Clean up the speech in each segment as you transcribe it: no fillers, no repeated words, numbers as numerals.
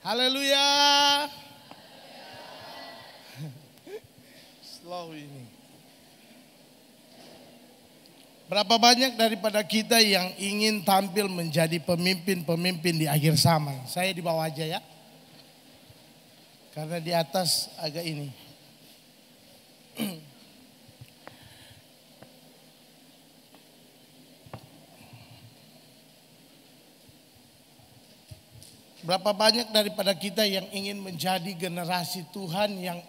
Haleluya. Slow ini. Berapa banyak daripada kita yang ingin tampil menjadi pemimpin-pemimpin di akhir zaman? Saya di bawah aja ya. Karena di atas agak ini. Berapa banyak daripada kita yang ingin menjadi generasi Tuhan yang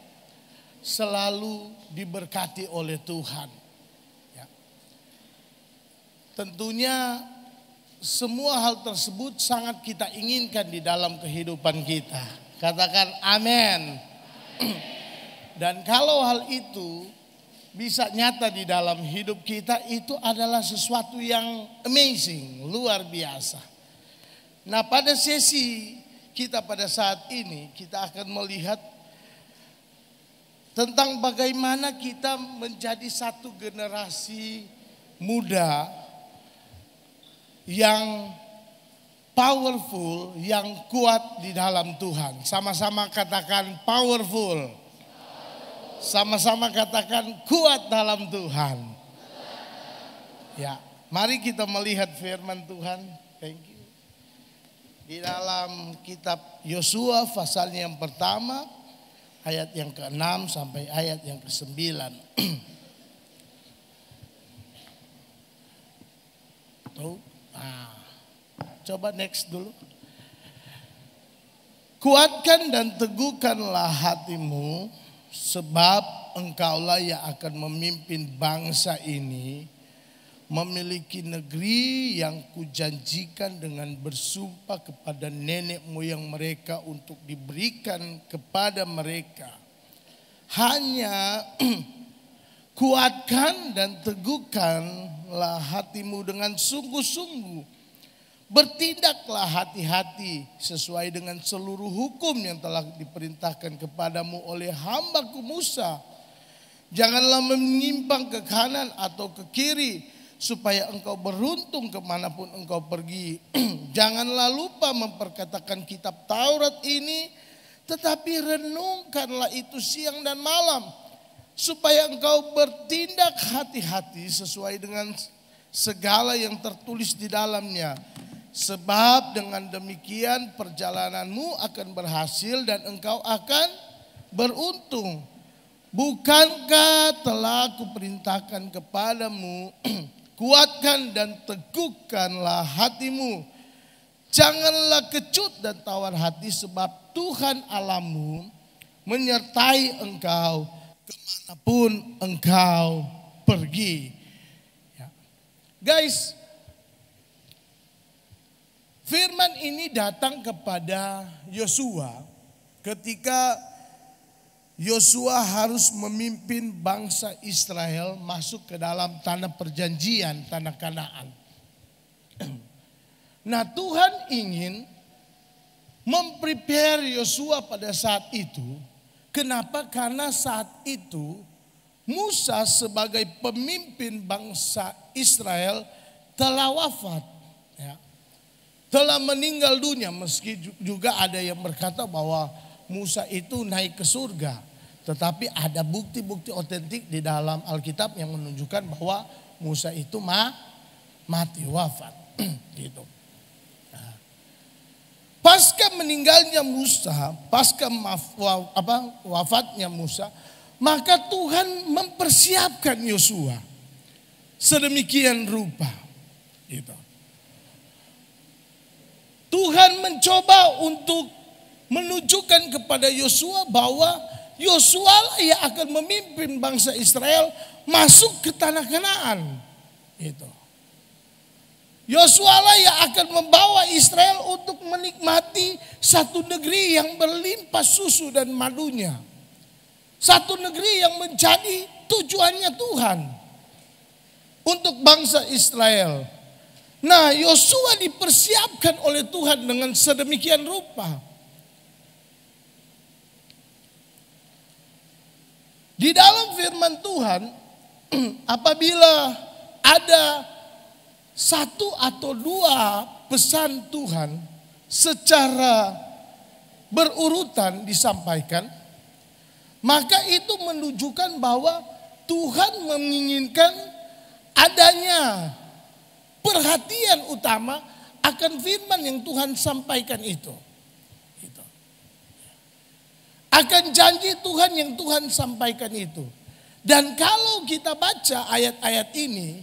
selalu diberkati oleh Tuhan. Ya. Tentunya semua hal tersebut sangat kita inginkan di dalam kehidupan kita. Katakan amin. Dan kalau hal itu bisa nyata di dalam hidup kita, itu adalah sesuatu yang amazing, luar biasa. Nah, pada sesi kita pada saat ini kita akan melihat tentang bagaimana kita menjadi satu generasi muda yang powerful, yang kuat di dalam Tuhan. Sama-sama katakan powerful. Sama-sama katakan kuat dalam Tuhan. Ya, mari kita melihat firman Tuhan. Thank you. Di dalam kitab Yosua pasalnya yang pertama, ayat yang ke-6 sampai ayat yang ke-9. Nah, coba next dulu. Kuatkan dan teguhkanlah hatimu, sebab engkaulah yang akan memimpin bangsa ini memiliki negeri yang kujanjikan dengan bersumpah kepada nenek moyang mereka untuk diberikan kepada mereka. Hanya kuatkan dan teguhkanlah hatimu dengan sungguh-sungguh. Bertindaklah hati-hati sesuai dengan seluruh hukum yang telah diperintahkan kepadamu oleh hambaku Musa. Janganlah menyimpang ke kanan atau ke kiri, supaya engkau beruntung kemanapun engkau pergi. Janganlah lupa memperkatakan kitab Taurat ini, tetapi renungkanlah itu siang dan malam, supaya engkau bertindak hati-hati sesuai dengan segala yang tertulis di dalamnya. Sebab dengan demikian perjalananmu akan berhasil dan engkau akan beruntung. Bukankah telah kuperintahkan kepadamu, kuatkan dan teguhkanlah hatimu. Janganlah kecut dan tawar hati, sebab Tuhan Allahmu menyertai engkau kemanapun engkau pergi. Ya. Guys, firman ini datang kepada Yosua ketika Yosua harus memimpin bangsa Israel masuk ke dalam tanah perjanjian, tanah Kanaan. Nah, Tuhan ingin memprepare Yosua pada saat itu. Kenapa? Karena saat itu Musa sebagai pemimpin bangsa Israel telah wafat. Ya. Telah meninggal dunia, meski juga ada yang berkata bahwa Musa itu naik ke surga. Tetapi ada bukti-bukti otentik di dalam Alkitab yang menunjukkan bahwa Musa itu mati, wafat. Gitu. Nah, pasca meninggalnya Musa, pasca wafatnya Musa, maka Tuhan mempersiapkan Yosua sedemikian rupa. Gitu. Tuhan mencoba untuk menunjukkan kepada Yosua bahwa Yosua lah yang akan memimpin bangsa Israel masuk ke tanah Kanaan. Itu. Yosua lah yang akan membawa Israel untuk menikmati satu negeri yang berlimpah susu dan madunya. Satu negeri yang menjadi tujuannya Tuhan untuk bangsa Israel. Nah, Yosua dipersiapkan oleh Tuhan dengan sedemikian rupa. Di dalam firman Tuhan, apabila ada satu atau dua pesan Tuhan secara berurutan disampaikan, maka itu menunjukkan bahwa Tuhan menginginkan adanya perhatian utama akan firman yang Tuhan sampaikan itu. Akan janji Tuhan yang Tuhan sampaikan itu. Dan kalau kita baca ayat-ayat ini,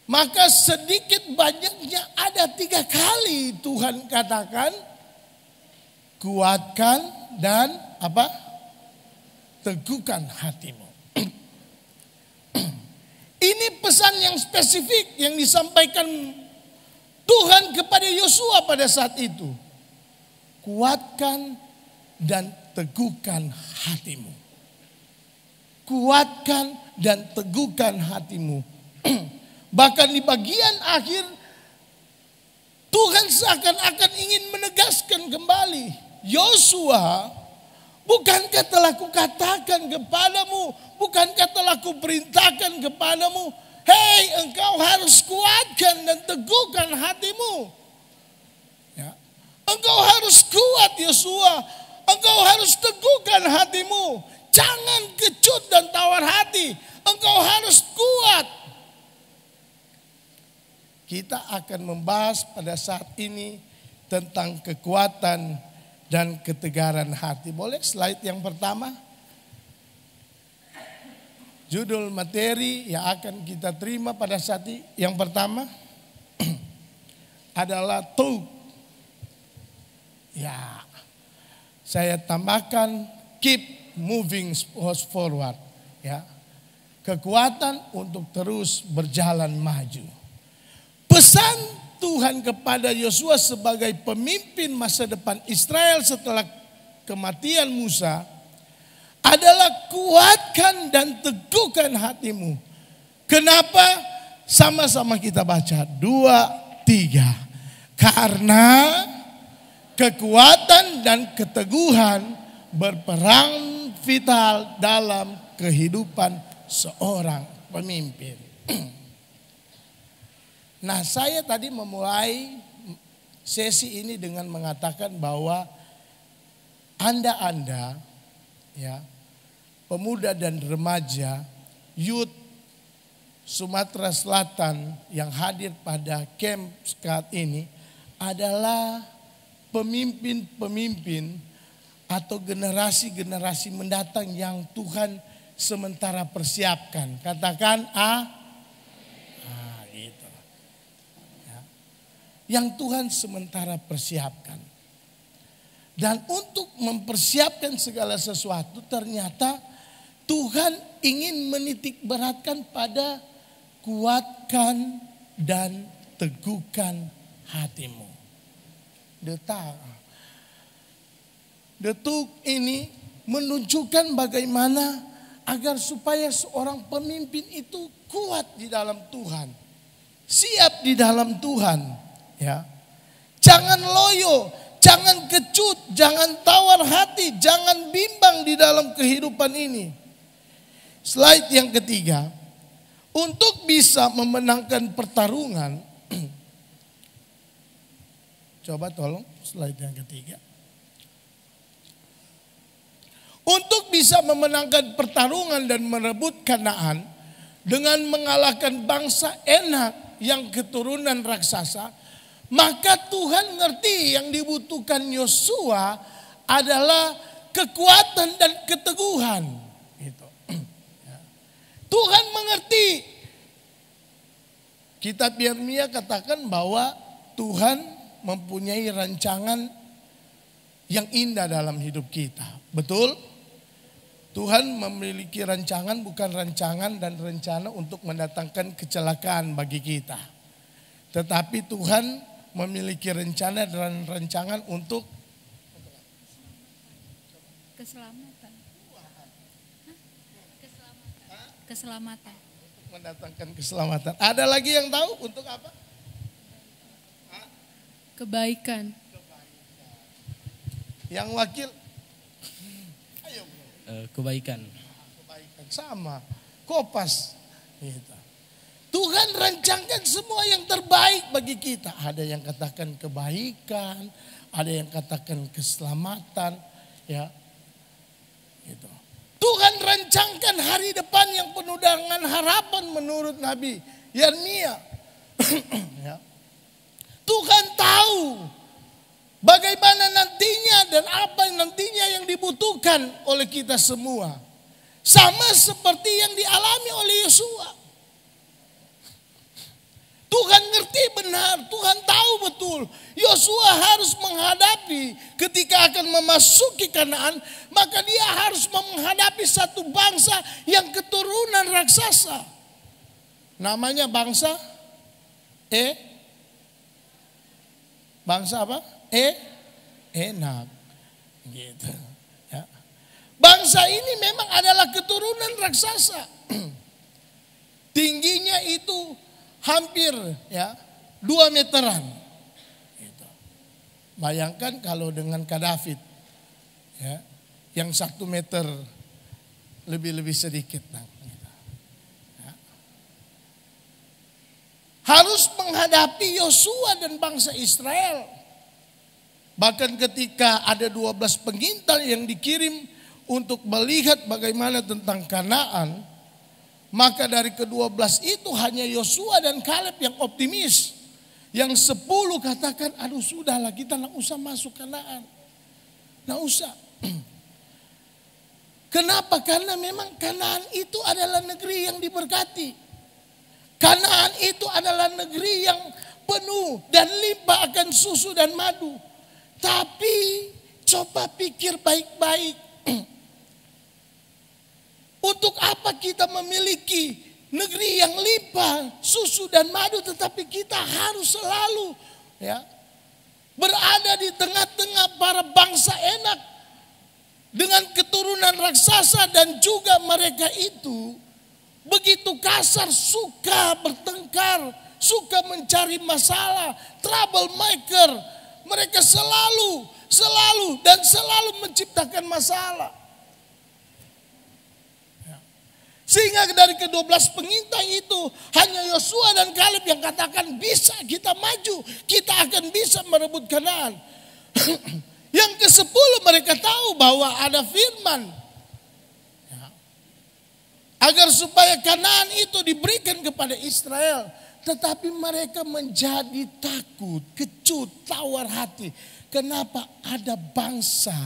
maka sedikit banyaknya ada 3 kali Tuhan katakan, kuatkan dan apa? Teguhkan hatimu. Ini pesan yang spesifik yang disampaikan Tuhan kepada Yosua pada saat itu. Kuatkan dan teguhkan hatimu. Kuatkan dan teguhkan hatimu. Bahkan di bagian akhir Tuhan seakan-akan ingin menegaskan kembali, Yosua, bukankah telah kukatakan kepadamu, bukankah telah kuperintahkan kepadamu, hei, engkau harus kuatkan dan teguhkan hatimu. Ya. Engkau harus kuat, Yosua. Engkau harus teguhkan hatimu. Jangan kecut dan tawar hati. Engkau harus kuat. Kita akan membahas pada saat ini tentang kekuatan dan ketegaran hati. Boleh slide yang pertama? Judul materi yang akan kita terima pada saat ini yang pertama adalah Tug. Ya, saya tambahkan keep moving forward. Ya, kekuatan untuk terus berjalan maju. Pesan Tuhan kepada Yosua sebagai pemimpin masa depan Israel setelah kematian Musa adalah kuatkan dan teguhkan hatimu. Kenapa? Sama-sama kita baca 2, 3. Karena kekuatan dan keteguhan berperan vital dalam kehidupan seorang pemimpin. Nah, saya tadi memulai sesi ini dengan mengatakan bahwa Anda ya, pemuda dan remaja, youth Sumatera Selatan yang hadir pada camp saat ini adalah pemimpin-pemimpin atau generasi-generasi mendatang yang Tuhan sementara persiapkan. Katakan gitu. Ya. Yang Tuhan sementara persiapkan. Dan untuk mempersiapkan segala sesuatu ternyata Tuhan ingin menitik beratkan pada kuatkan dan teguhkan hatimu. Detuk ini menunjukkan bagaimana agar supaya seorang pemimpin itu kuat di dalam Tuhan. Siap di dalam Tuhan. Ya. Jangan loyo, jangan kecut, jangan tawar hati, jangan bimbang di dalam kehidupan ini. Slide yang ketiga. Untuk bisa memenangkan pertarungan. Coba tolong slide yang ketiga. Untuk bisa memenangkan pertarungan dan merebut Kanaan dengan mengalahkan bangsa Enak yang keturunan raksasa, maka Tuhan ngerti yang dibutuhkan Yosua adalah kekuatan dan keteguhan. Gitu. Tuhan mengerti. Kitab Yeremia katakan bahwa Tuhan mempunyai rancangan yang indah dalam hidup kita. Betul? Tuhan memiliki rancangan, bukan rancangan dan rencana untuk mendatangkan kecelakaan bagi kita. Tetapi Tuhan memiliki rencana dan rancangan untuk keselamatan. Keselamatan. Untuk mendatangkan keselamatan. Ada lagi yang tahu untuk apa? Kebaikan. Yang wakil? Ayo. Kebaikan. Kebaikan sama. Kopas. Gitu. Tuhan rancangkan semua yang terbaik bagi kita. Ada yang katakan kebaikan, ada yang katakan keselamatan, ya. Gitu. Tuhan rancangkan hari depan yang penuh dengan harapan menurut Nabi Yeremia. Ya. Tuhan tahu bagaimana nantinya dan apa nantinya yang dibutuhkan oleh kita semua. Sama seperti yang dialami oleh Yosua. Tuhan ngerti benar, Tuhan tahu betul. Yosua harus menghadapi ketika akan memasuki Kanaan, maka dia harus menghadapi satu bangsa yang keturunan raksasa. Namanya bangsa bangsa apa? Enak. Gitu. Ya. Bangsa ini memang adalah keturunan raksasa. Tingginya itu hampir 2 meteran. Gitu. Bayangkan kalau dengan David ya, yang 1 meter lebih sedikit. Gitu. Ya. Harus menghadapi Yosua dan bangsa Israel. Bahkan ketika ada 12 pengintai yang dikirim untuk melihat bagaimana tentang Kanaan, maka dari ke-12 itu hanya Yosua dan Kaleb yang optimis. Yang 10 katakan, aduh sudahlah kita nggak usah masuk Kanaan. Nggak usah. Kenapa? Karena memang Kanaan itu adalah negeri yang diberkati. Kanaan itu adalah negeri yang penuh dan limpah akan susu dan madu. Tapi coba pikir baik-baik. Untuk apa kita memiliki negeri yang limpah susu dan madu, tetapi kita harus selalu berada di tengah-tengah para bangsa enak dengan keturunan raksasa, dan juga mereka itu begitu kasar, suka bertengkar, suka mencari masalah, troublemaker. Mereka selalu menciptakan masalah. Sehingga dari ke-12 pengintai itu hanya Yosua dan Kaleb yang katakan bisa kita maju, kita akan bisa merebut Kanaan. Yang ke-10 mereka tahu bahwa ada firman agar supaya Kanaan itu diberikan kepada Israel. Tetapi mereka menjadi takut, kecut, tawar hati. Kenapa ada bangsa,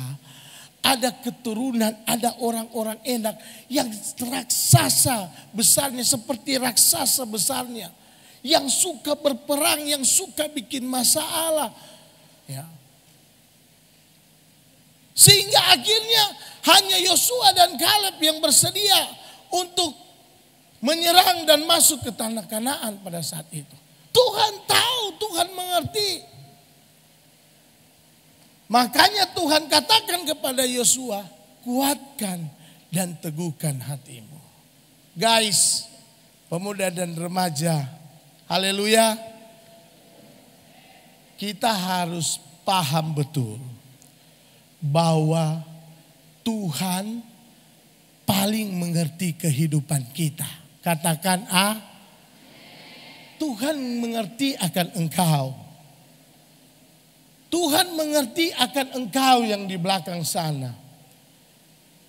ada keturunan, ada orang-orang enak yang raksasa besarnya, seperti raksasa besarnya. Yang suka berperang, yang suka bikin masalah. Ya. Sehingga akhirnya hanya Yosua dan Kaleb yang bersedia untuk menyerang dan masuk ke tanah Kanaan pada saat itu. Tuhan tahu, Tuhan mengerti. Makanya Tuhan katakan kepada Yosua, kuatkan dan teguhkan hatimu. Guys, pemuda dan remaja, haleluya. Kita harus paham betul bahwa Tuhan paling mengerti kehidupan kita. Katakan Tuhan mengerti akan engkau. Tuhan mengerti akan engkau yang di belakang sana.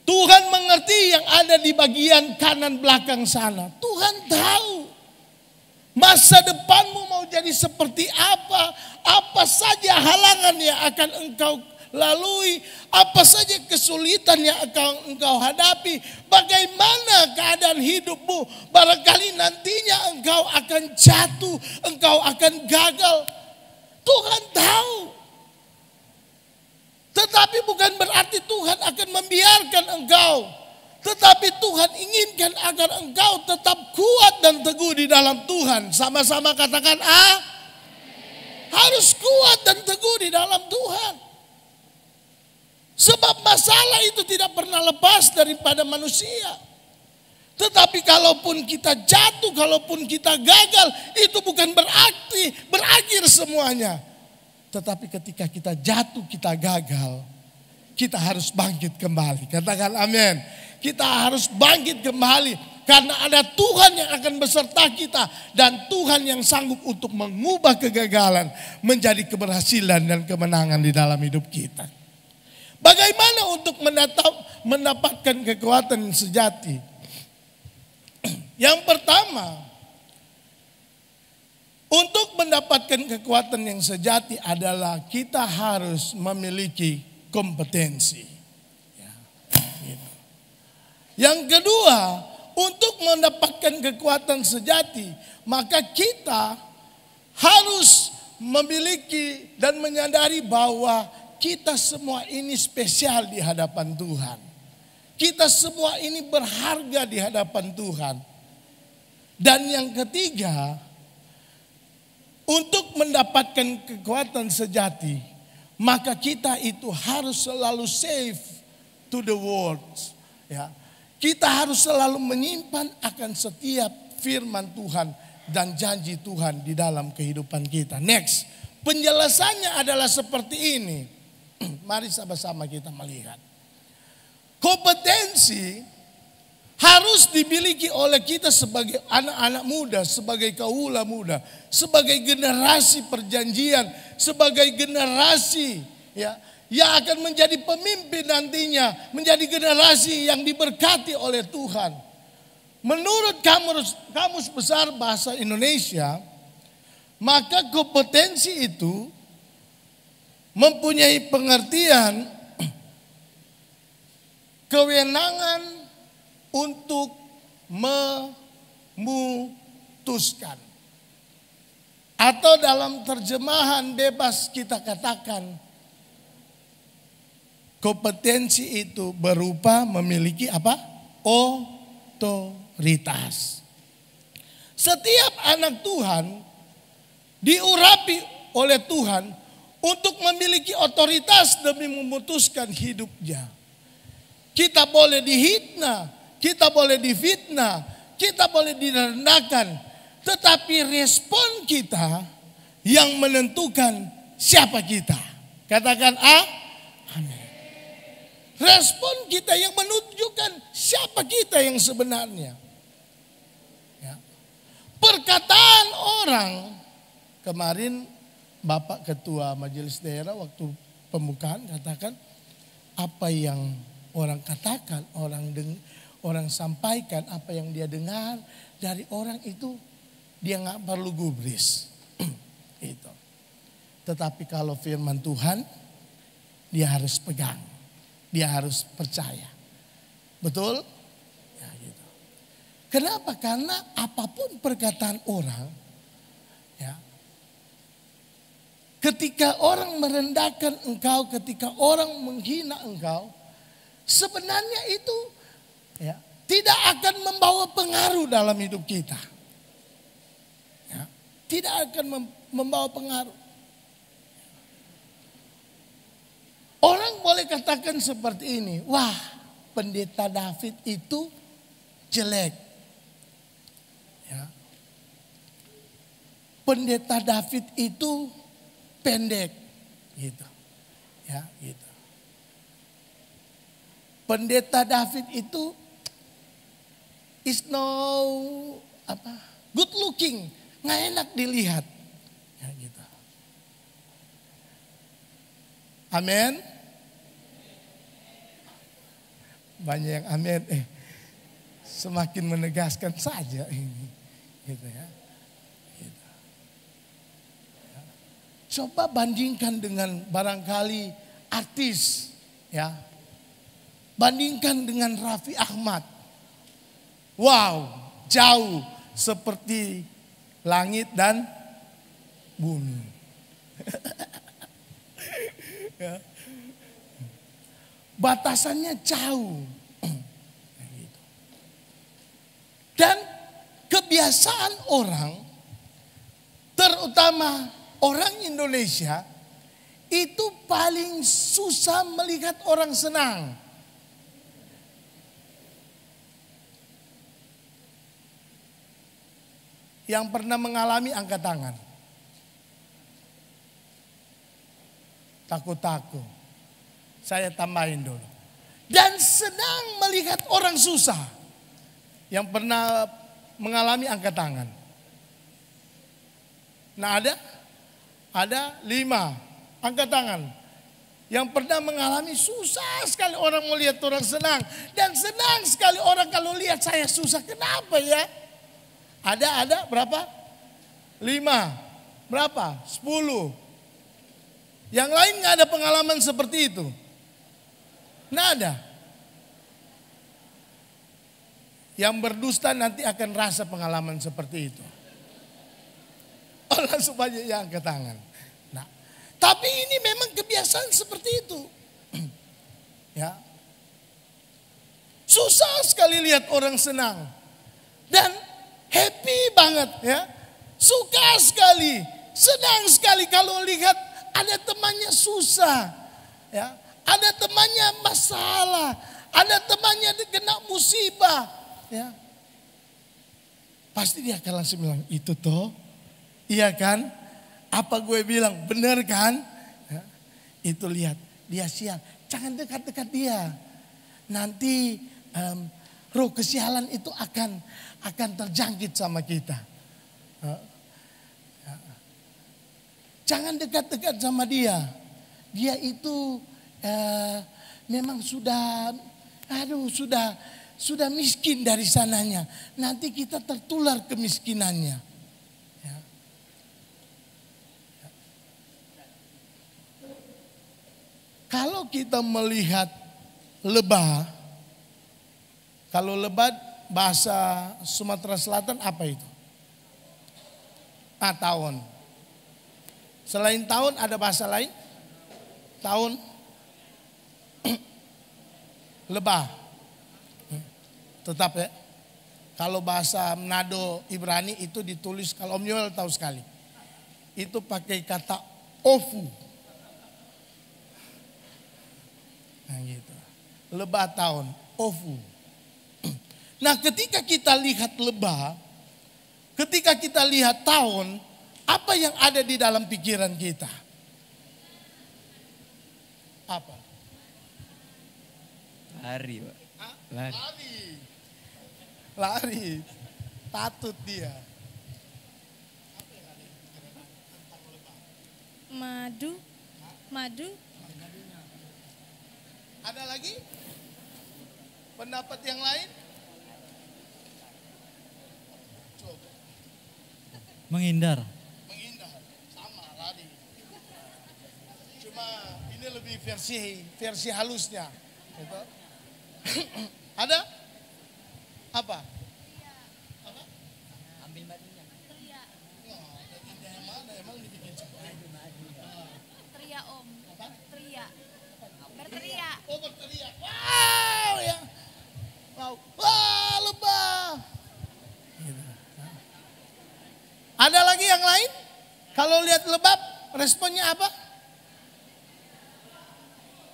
Tuhan mengerti yang ada di bagian kanan belakang sana. Tuhan tahu masa depanmu mau jadi seperti apa. Apa saja halangan yang akan engkau lalui, apa saja kesulitan yang akan engkau hadapi, bagaimana keadaan hidupmu. Barangkali nantinya engkau akan jatuh, engkau akan gagal. Tuhan tahu. Tetapi bukan berarti Tuhan akan membiarkan engkau. Tetapi Tuhan inginkan agar engkau tetap kuat dan teguh di dalam Tuhan. Sama-sama katakan harus kuat dan teguh di dalam Tuhan. Sebab masalah itu tidak pernah lepas daripada manusia. Tetapi kalaupun kita jatuh, kalaupun kita gagal, itu bukan berarti berakhir semuanya. Tetapi ketika kita jatuh, kita gagal, kita harus bangkit kembali. Katakan amin. Kita harus bangkit kembali. Karena ada Tuhan yang akan beserta kita. Dan Tuhan yang sanggup untuk mengubah kegagalan menjadi keberhasilan dan kemenangan di dalam hidup kita. Bagaimana untuk mendapatkan kekuatan yang sejati? Yang pertama, untuk mendapatkan kekuatan yang sejati adalah kita harus memiliki kompetensi. Ya, gitu. Yang kedua, untuk mendapatkan kekuatan sejati, maka kita harus memiliki dan menyadari bahwa kita semua ini spesial di hadapan Tuhan. Kita semua ini berharga di hadapan Tuhan. Dan yang ketiga, untuk mendapatkan kekuatan sejati, maka kita itu harus selalu safe to the world. Ya. Kita harus selalu menyimpan akan setiap firman Tuhan dan janji Tuhan di dalam kehidupan kita. Next, penjelasannya adalah seperti ini. Mari sama-sama kita melihat. Kompetensi harus dimiliki oleh kita sebagai anak-anak muda, sebagai kaula muda, sebagai generasi perjanjian, sebagai generasi ya yang akan menjadi pemimpin nantinya, menjadi generasi yang diberkati oleh Tuhan. Menurut Kamus Besar Bahasa Indonesia, maka kompetensi itu mempunyai pengertian kewenangan untuk memutuskan. Atau dalam terjemahan bebas kita katakan, kompetensi itu berupa memiliki apa? Otoritas. Setiap anak Tuhan diurapi oleh Tuhan untuk memiliki otoritas demi memutuskan hidupnya. Kita boleh dihina, kita boleh difitnah, kita boleh direndahkan. Tetapi respon kita yang menentukan siapa kita. Katakan amin. Respon kita yang menunjukkan siapa kita yang sebenarnya. Ya. Perkataan orang, kemarin Bapak Ketua Majelis Daerah waktu pembukaan katakan, apa yang orang katakan, orang sampaikan, apa yang dia dengar dari orang itu, dia nggak perlu gubris. Itu. Tetapi kalau firman Tuhan, dia harus pegang, dia harus percaya. Betul? Ya, gitu. Kenapa? Karena apapun perkataan orang, ya, ketika orang merendahkan engkau, ketika orang menghina engkau, sebenarnya itu ya, tidak akan membawa pengaruh dalam hidup kita. Ya, tidak akan membawa pengaruh. Orang boleh katakan seperti ini, wah, pendeta David itu jelek. Ya. Pendeta David itu pendek, gitu. Ya, gitu. Pendeta David itu is no good looking, nggak enak dilihat. Ya, gitu. Amin. Banyak yang amin. Semakin menegaskan saja ini, gitu ya. Gitu. Ya. Coba bandingkan dengan barangkali artis, ya. Bandingkan dengan Raffi Ahmad. Wow, jauh seperti langit dan bumi. Ya. Batasannya jauh. Dan kebiasaan orang, terutama orang Indonesia, itu paling susah melihat orang senang. Yang pernah mengalami angkat tangan. Takut-takut. Saya tambahin dulu. Dan senang melihat orang susah. Yang pernah mengalami angkat tangan. Nah ada? Ada 5. Angkat tangan. Yang pernah mengalami susah sekali orang mau lihat orang senang. Dan senang sekali orang kalau lihat saya susah. Kenapa ya? Ada berapa? 5. Berapa? 10. Yang lain gak ada pengalaman seperti itu. Nggak ada. Yang berdusta nanti akan rasa pengalaman seperti itu. Oh, langsung banyak yang angkat tangan. Nah, tapi ini memang kebiasaan seperti itu. Ya. Susah sekali lihat orang senang. Dan happy banget ya. Suka sekali, senang sekali kalau lihat ada temannya susah. Ya, ada temannya masalah, ada temannya kena musibah. Ya. Pasti dia akan langsung bilang, itu toh. Iya kan? Apa gue bilang benar kan? Ya. Itu lihat, dia sial. Jangan dekat-dekat dia. Nanti roh kesialan itu akan terjangkit sama kita. Ya. Ya. Jangan dekat-dekat sama dia. Dia itu memang sudah miskin dari sananya. Nanti kita tertular kemiskinannya. Ya. Ya. Kalau kita melihat lebah, kalau lebah bahasa Sumatera Selatan apa itu? Tawon. Selain tawon ada bahasa lain? Tawon? Lebah. Tetap ya. Kalau bahasa Manado Ibrani itu ditulis, kalau Om Yoel tahu sekali. Itu pakai kata ofu. Nah gitu. Lebah tawon, ofu. Nah ketika kita lihat lebah, ketika kita lihat tawon, apa yang ada di dalam pikiran kita? Apa? Lari, Pak. Lari. Tatut dia. Madu. Ada lagi? Pendapat yang lain? Coba. Menghindar. Sama lari. Cuma ini lebih versi halusnya. Gitu. Ada? Apa? Ambil madunya. Emang dibikin Teriak Om. Teriak. Berteriak. Oh berteriak. Wow ya. Wow. Wah lebah. Gitu. Ada lagi yang lain? Kalau lihat lebah responnya apa?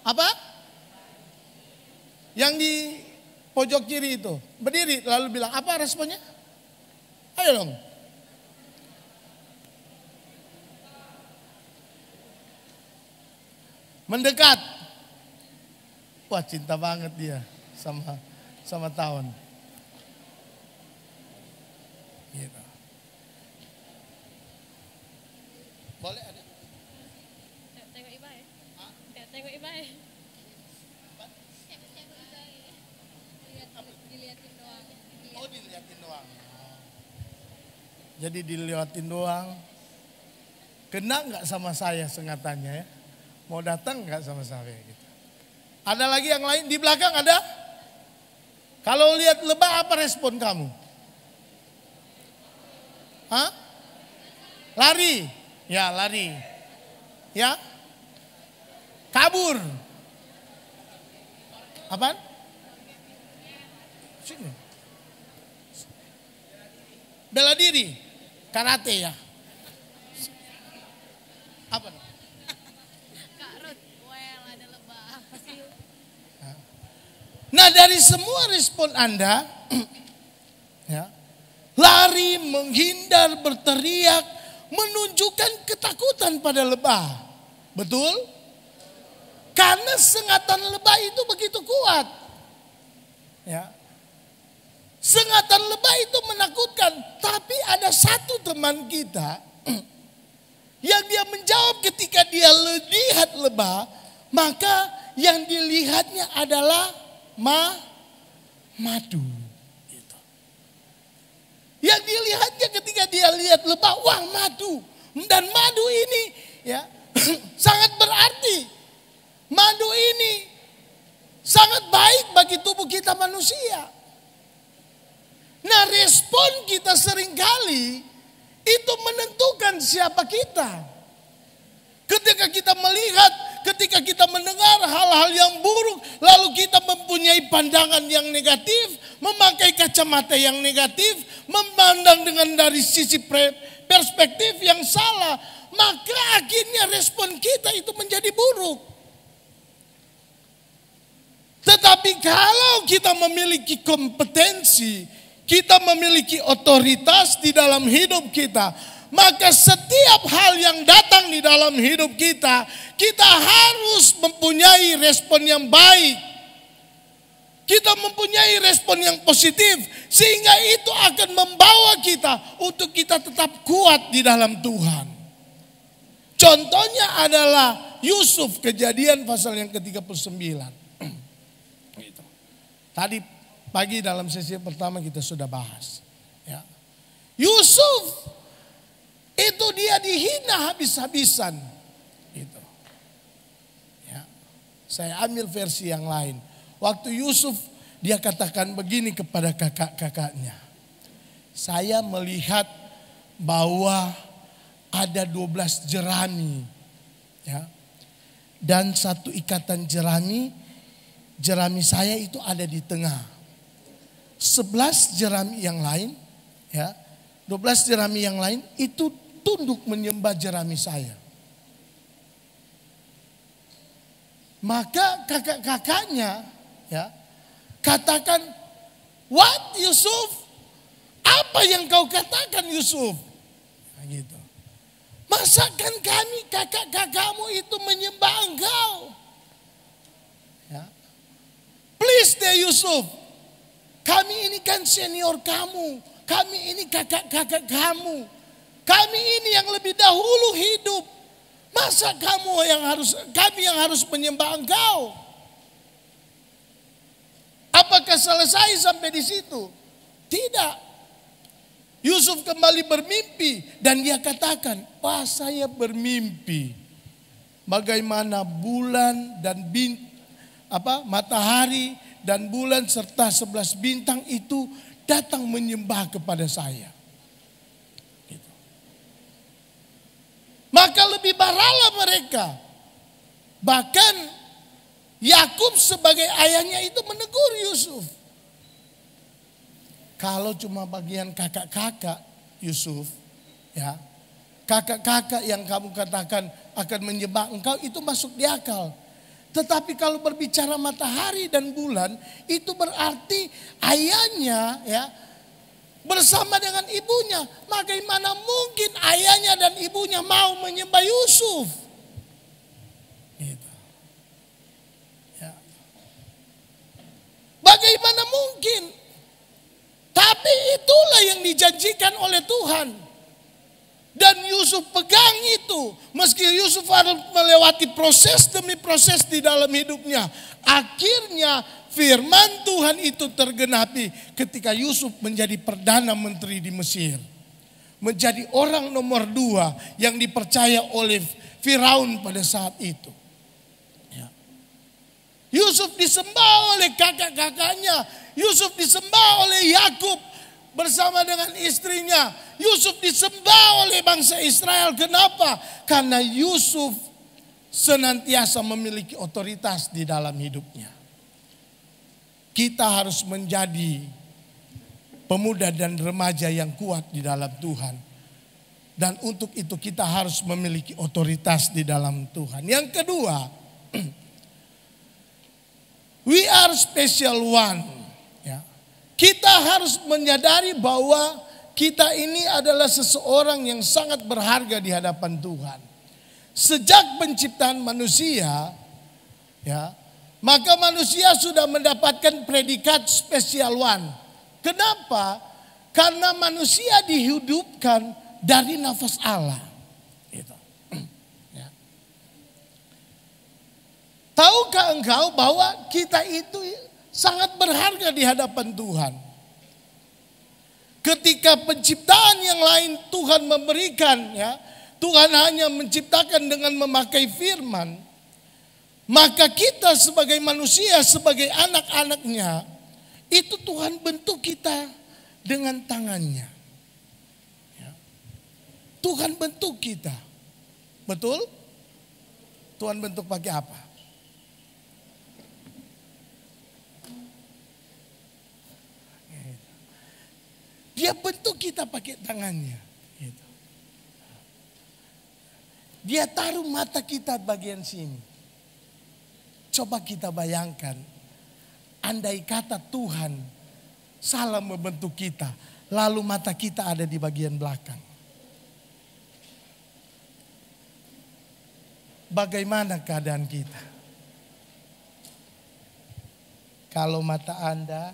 Apa? Yang di pojok kiri itu berdiri lalu bilang apa responnya? Ayo dong. Mendekat. Wah cinta banget dia sama tawon. Gitu. Boleh ada? Tengok Iba ya. Tengok Iba ya. Dilihatin doang. Oh dilihatin doang. Jadi dilihatin doang. Kena nggak sama saya sengatannya ya? Mau datang nggak sama saya gitu. Ada lagi yang lain di belakang ada? Kalau lihat lebah apa respon kamu? Hah? Lari. Ya lari. Ya? Kabur. Apaan? Sini. Bela diri. Karate ya. Apa? Kak Ruth, well ada lebah. Nah dari semua respon Anda, ya, lari, menghindar, berteriak, menunjukkan ketakutan pada lebah. Betul? Karena sengatan lebah itu begitu kuat. Ya. Sengatan lebah itu menakutkan. Tapi ada satu teman kita yang dia menjawab ketika dia lihat lebah, maka yang dilihatnya adalah madu. Gitu. Yang dilihatnya ketika dia lihat lebah, wah madu. Dan madu ini ya sangat berarti. Madu ini sangat baik bagi tubuh kita manusia. Nah, respon kita seringkali itu menentukan siapa kita. Ketika kita melihat, ketika kita mendengar hal-hal yang buruk, lalu kita mempunyai pandangan yang negatif, memakai kacamata yang negatif, memandang dengan dari sisi perspektif yang salah, maka akhirnya respon kita itu menjadi buruk. Tetapi kalau kita memiliki kompetensi, kita memiliki otoritas di dalam hidup kita, maka setiap hal yang datang di dalam hidup kita, kita harus mempunyai respon yang baik. Kita mempunyai respon yang positif, sehingga itu akan membawa kita untuk kita tetap kuat di dalam Tuhan. Contohnya adalah Yusuf, Kejadian pasal yang ke-39. Tadi pagi dalam sesi pertama kita sudah bahas. Ya. Yusuf itu dia dihina habis-habisan. Gitu. Ya. Saya ambil versi yang lain. Waktu Yusuf dia katakan begini kepada kakak-kakaknya. Saya melihat bahwa ada 12 jerami. Ya. Dan satu ikatan jerami saya itu ada di tengah. 11 jerami yang lain, ya, 12 jerami yang lain itu tunduk menyembah jerami saya. Maka kakak-kakaknya, ya, katakan, "What Yusuf? Apa yang kau katakan Yusuf?" Nah, gitu. Masakan kami kakak-kakakmu itu menyembah engkau? Ya. Please deh Yusuf. Kami ini kan senior kamu. Kami ini kakak-kakak kamu. Kami ini yang lebih dahulu hidup. Masa kami yang harus menyembah engkau? Apakah selesai sampai di situ? Tidak. Yusuf kembali bermimpi dan dia katakan, "Wah, saya bermimpi bagaimana bulan dan matahari dan bulan serta 11 bintang itu datang menyembah kepada saya." Gitu. Maka lebih baralah mereka. Bahkan Yakub sebagai ayahnya itu menegur Yusuf. Kalau cuma bagian kakak-kakak Yusuf, ya, kakak-kakak yang kamu katakan akan menyembah engkau itu masuk di akal. Tetapi kalau berbicara matahari dan bulan, itu berarti ayahnya ya bersama dengan ibunya. Bagaimana mungkin ayahnya dan ibunya mau menyembah Yusuf? Gitu. Ya. Bagaimana mungkin? Tapi itulah yang dijanjikan oleh Tuhan. Dan Yusuf pegang itu. Meski Yusuf harus melewati proses demi proses di dalam hidupnya. Akhirnya firman Tuhan itu tergenapi ketika Yusuf menjadi Perdana Menteri di Mesir. Menjadi orang nomor 2 yang dipercaya oleh Firaun pada saat itu. Ya. Yusuf disembah oleh kakak-kakaknya. Yusuf disembah oleh Yakub bersama dengan istrinya. Yusuf disembah oleh bangsa Israel. Kenapa? Karena Yusuf senantiasa memiliki otoritas di dalam hidupnya. Kita harus menjadi pemuda dan remaja yang kuat di dalam Tuhan. Dan untuk itu kita harus memiliki otoritas di dalam Tuhan. Yang kedua, we are special one. Ya. Kita harus menyadari bahwa kita ini adalah seseorang yang sangat berharga di hadapan Tuhan. Sejak penciptaan manusia, ya, maka manusia sudah mendapatkan predikat special one. Kenapa? Karena manusia dihidupkan dari nafas Allah. Gitu. Ya. Tahukah engkau bahwa kita itu sangat berharga di hadapan Tuhan? Ketika penciptaan yang lain Tuhan memberikan, ya, Tuhan hanya menciptakan dengan memakai firman. Maka kita sebagai manusia, sebagai anak-anaknya, itu Tuhan bentuk kita dengan tangannya. Ya. Tuhan bentuk kita. Betul? Tuhan bentuk pakai apa? Dia bentuk kita pakai tangannya. Gitu. Dia taruh mata kita bagian sini. Coba kita bayangkan, andai kata Tuhan salah membentuk kita, lalu mata kita ada di bagian belakang. Bagaimana keadaan kita? Kalau mata Anda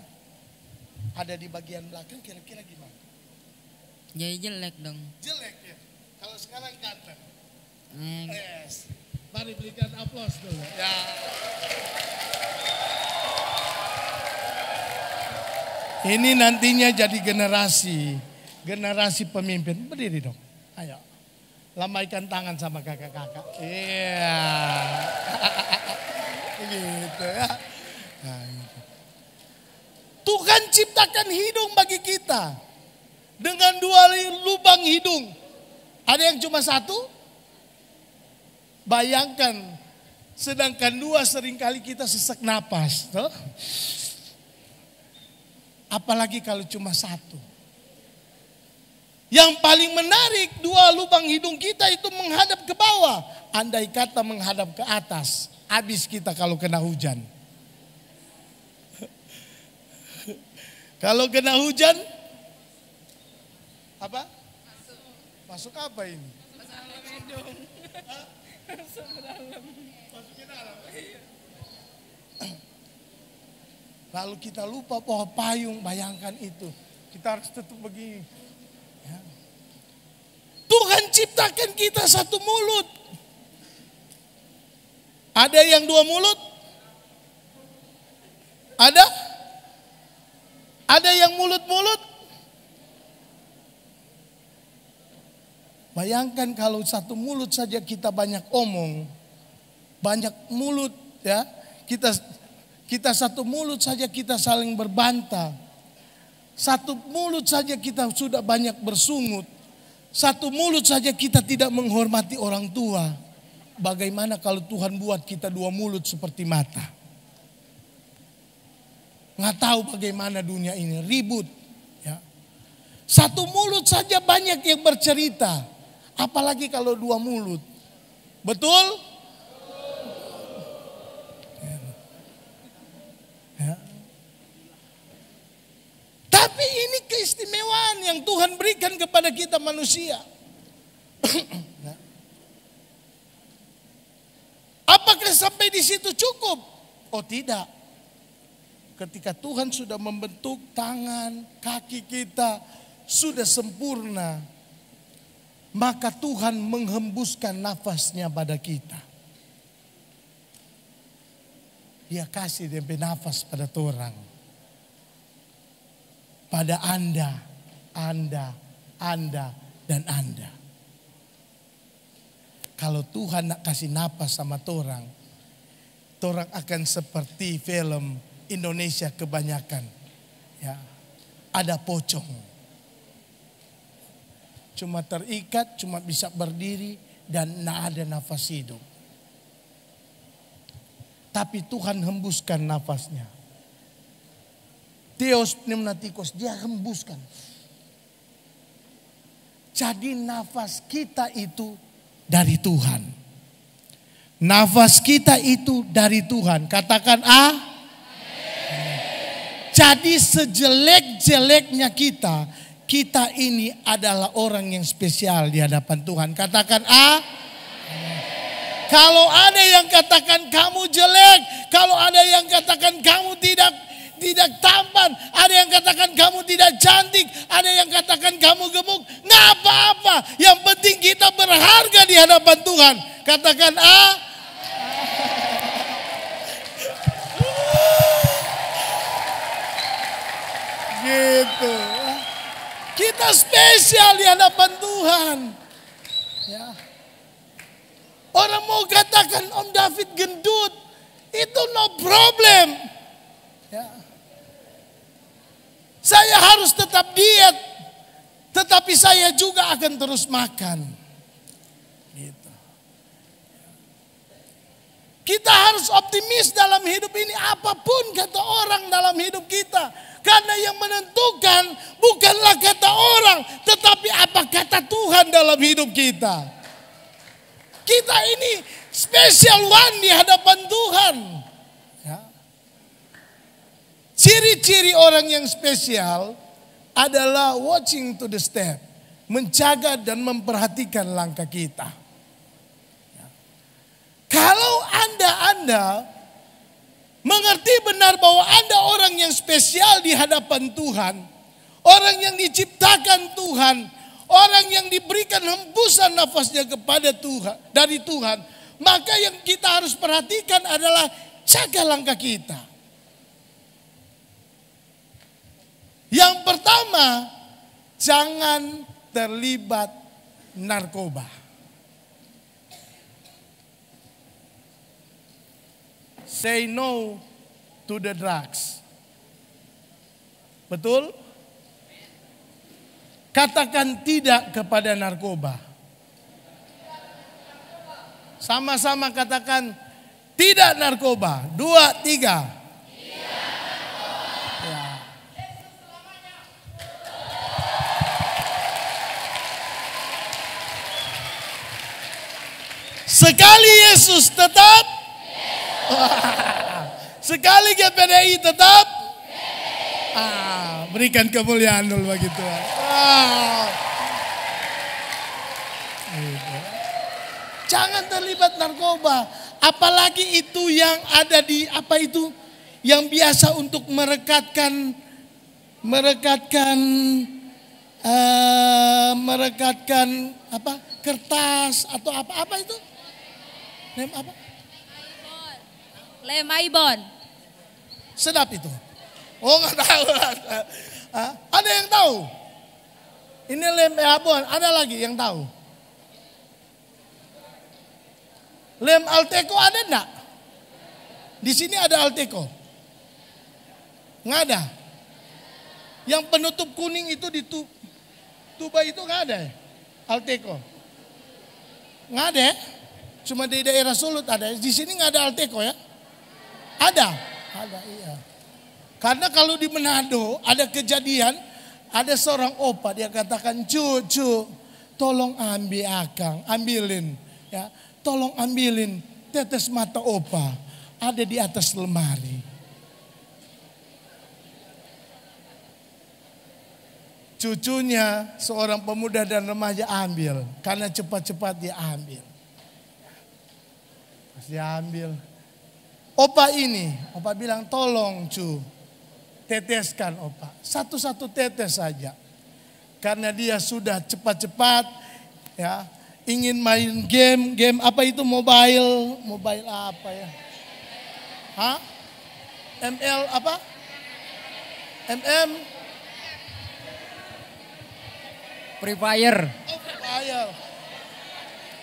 ada di bagian belakang, kira-kira gimana? Jadi jelek dong. Jelek ya. Kalau sekarang ganteng. Yes. Mari berikan aplaus dulu. Ya. Ini nantinya jadi generasi pemimpin. Berdiri dong. Ayo. Lambaikan tangan sama kakak-kakak. Iya. Gitu ya. Nah, gitu. Tuhan ciptakan hidung bagi kita. Dengan 2 lubang hidung. Ada yang cuma 1? Bayangkan, sedangkan 2 seringkali kita sesak napas. Toh? Apalagi kalau cuma 1. Yang paling menarik, 2 lubang hidung kita itu menghadap ke bawah. Andai kata menghadap ke atas, habis kita kalau kena hujan. Kalau kena hujan, apa? Masuk apa ini? Lalu kita lupa bawa payung, bayangkan itu. Kita harus tutup begini. Ya. Tuhan ciptakan kita 1 mulut. Ada yang 2 mulut? Ada? Ada yang mulut-mulut? Bayangkan kalau 1 mulut saja kita banyak omong, banyak mulut ya, kita 1 mulut saja kita saling berbantah, 1 mulut saja kita sudah banyak bersungut, 1 mulut saja kita tidak menghormati orang tua. Bagaimana kalau Tuhan buat kita 2 mulut seperti mata? Nggak tahu bagaimana dunia ini ribut. Ya. 1 mulut saja banyak yang bercerita. Apalagi kalau 2 mulut. Betul? Ya. Tapi ini keistimewaan yang Tuhan berikan kepada kita manusia. Ya. Apakah sampai di situ cukup? Oh tidak. Ketika Tuhan sudah membentuk tangan, kaki kita sudah sempurna, maka Tuhan menghembuskan nafasnya pada kita. Dia kasih DP nafas pada orang. Pada Anda, dan Anda. Kalau Tuhan nak kasih nafas sama orang akan seperti film Indonesia kebanyakan. Ya, ada pocong. Cuma terikat, cuma bisa berdiri dan tidak ada nafas hidup. Tapi Tuhan hembuskan nafasnya. Theos pneumatikos, dia hembuskan. Jadi nafas kita itu dari Tuhan. Nafas kita itu dari Tuhan. Katakan ah. Jadi sejelek-jeleknya kita ini adalah orang yang spesial di hadapan Tuhan. Katakan ah. Kalau ada yang katakan kamu jelek, kalau ada yang katakan kamu tidak tidak tampan, ada yang katakan kamu tidak cantik, ada yang katakan kamu gemuk. Nggak apa-apa, yang penting kita berharga di hadapan Tuhan. Katakan gitu. Kita spesial di hadapan Tuhan. Ya. Orang mau katakan Om David gendut, itu no problem. Ya. Saya harus tetap diet, tetapi saya juga akan terus makan. Gitu. Kita harus optimis dalam hidup ini, apapun kata orang dalam hidup kita. Karena yang menentukan bukanlah kata orang, tetapi apa kata Tuhan dalam hidup kita. Kita ini special one di hadapan Tuhan. Ya. Ciri-ciri orang yang spesial adalah watching to the step. Menjaga dan memperhatikan langkah kita. Ya. Kalau Anda mengerti benar bahwa Anda orang yang spesial di hadapan Tuhan, orang yang diciptakan Tuhan, orang yang diberikan hembusan nafasnya kepada Tuhan, dari Tuhan, maka yang kita harus perhatikan adalah jaga langkah kita. Yang pertama, jangan terlibat narkoba. Say no to the drugs. Betul? Katakan tidak kepada narkoba. Sama-sama katakan tidak narkoba. 2, 3. Ya. Sekali Yesus tetap. Sekali GPDI tetap. Berikan kemuliaan dulu bagi Tuhan. Jangan terlibat narkoba. Apalagi itu yang ada di apa itu, yang biasa untuk merekatkan apa kertas atau apa itu? Lem apa? Lem Aibon. Sedap itu. Oh nggak tahu. Ada yang tahu? Ini lem Aibon. Ada lagi yang tahu? Lem Alteco ada enggak? Di sini ada Alteco. Nggak ada. Yang penutup kuning itu di tuba itu nggak ada ya? Alteco. Nggak ada ya? Cuma di daerah Sulut ada. Di sini nggak ada Alteco ya? Ada, iya. Karena kalau di Manado ada kejadian, ada seorang opa dia katakan, cu, tolong ambilin, ya, tolong ambilin tetes mata opa, ada di atas lemari. Cucunya seorang pemuda dan remaja ambil, karena cepat-cepat dia ambil. Pas dia ambil. Opa bilang tolong cu, teteskan opa. Satu-satu tetes saja. Karena dia sudah cepat-cepat ya ingin main game apa itu mobile apa ya? ML apa? Free Fire. Oh, Free Fire.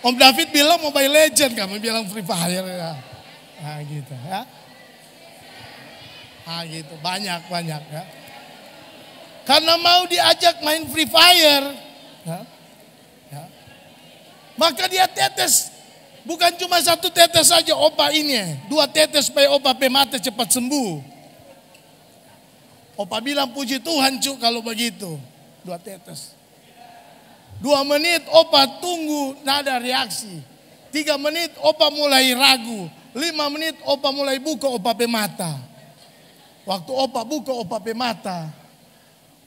Om David bilang Mobile Legend, kamu bilang Free Fire ya. Nah gitu ya. Nah gitu banyak ya. Karena mau diajak main Free Fire. Ya. Maka dia tetes. Bukan cuma satu tetes saja opa ini. 2 tetes supaya opa mata cepat sembuh. Opa bilang puji Tuhan cu kalau begitu. 2 tetes. 2 menit opa tunggu nada reaksi. 3 menit opa mulai ragu. 5 menit opa mulai buka opa mata. Waktu opa buka opa mata,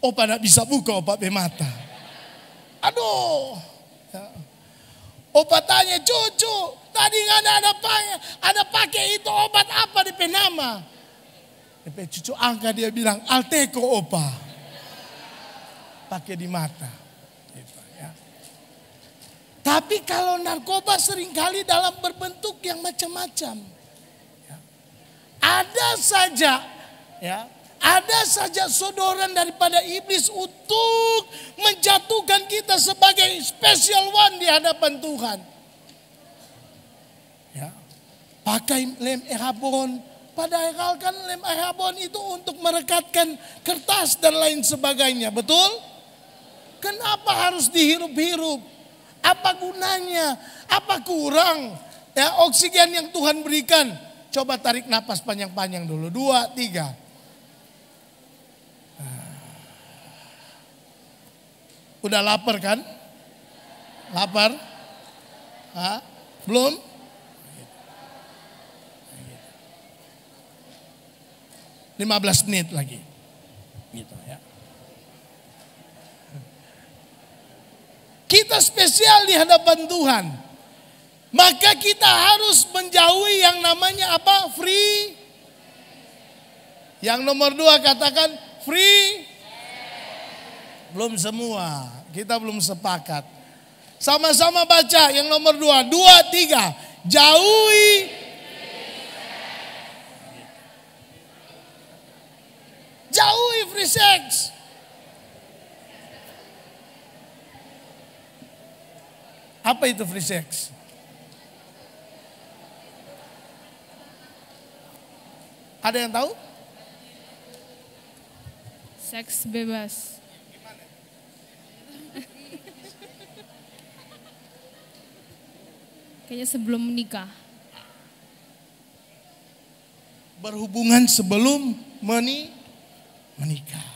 opa tidak bisa buka opa mata. Aduh. Opa tanya, cucu, tadi nggak ada pakai itu obat apa di penama? Cucu angka dia bilang, Alteco opa. Pakai di mata. Gitu, ya. Tapi kalau narkoba seringkali dalam berbentuk yang macam-macam. Ya. Ada saja sodoran daripada iblis untuk menjatuhkan kita sebagai special one di hadapan Tuhan. Ya. Pakai lem ehabon. Padahal kan lem ehabon itu untuk merekatkan kertas dan lain sebagainya. Betul? Kenapa harus dihirup-hirup? Apa gunanya? Apa kurang? Ya, oksigen yang Tuhan berikan. Coba tarik napas panjang-panjang dulu. 2, 3. Udah lapar kan? Lapar? Hah? Belum? Gitu. 15 menit lagi. Gitu ya. Kita spesial di hadapan Tuhan. Maka kita harus menjauhi yang namanya apa? Free. Yang nomor 2 katakan free. Belum semua, kita belum sepakat. Sama-sama baca yang nomor 2, 2, 3. Jauhi. Jauhi free sex. Apa itu free sex? Ada yang tahu? Seks bebas. Kayaknya sebelum menikah. Berhubungan sebelum menikah.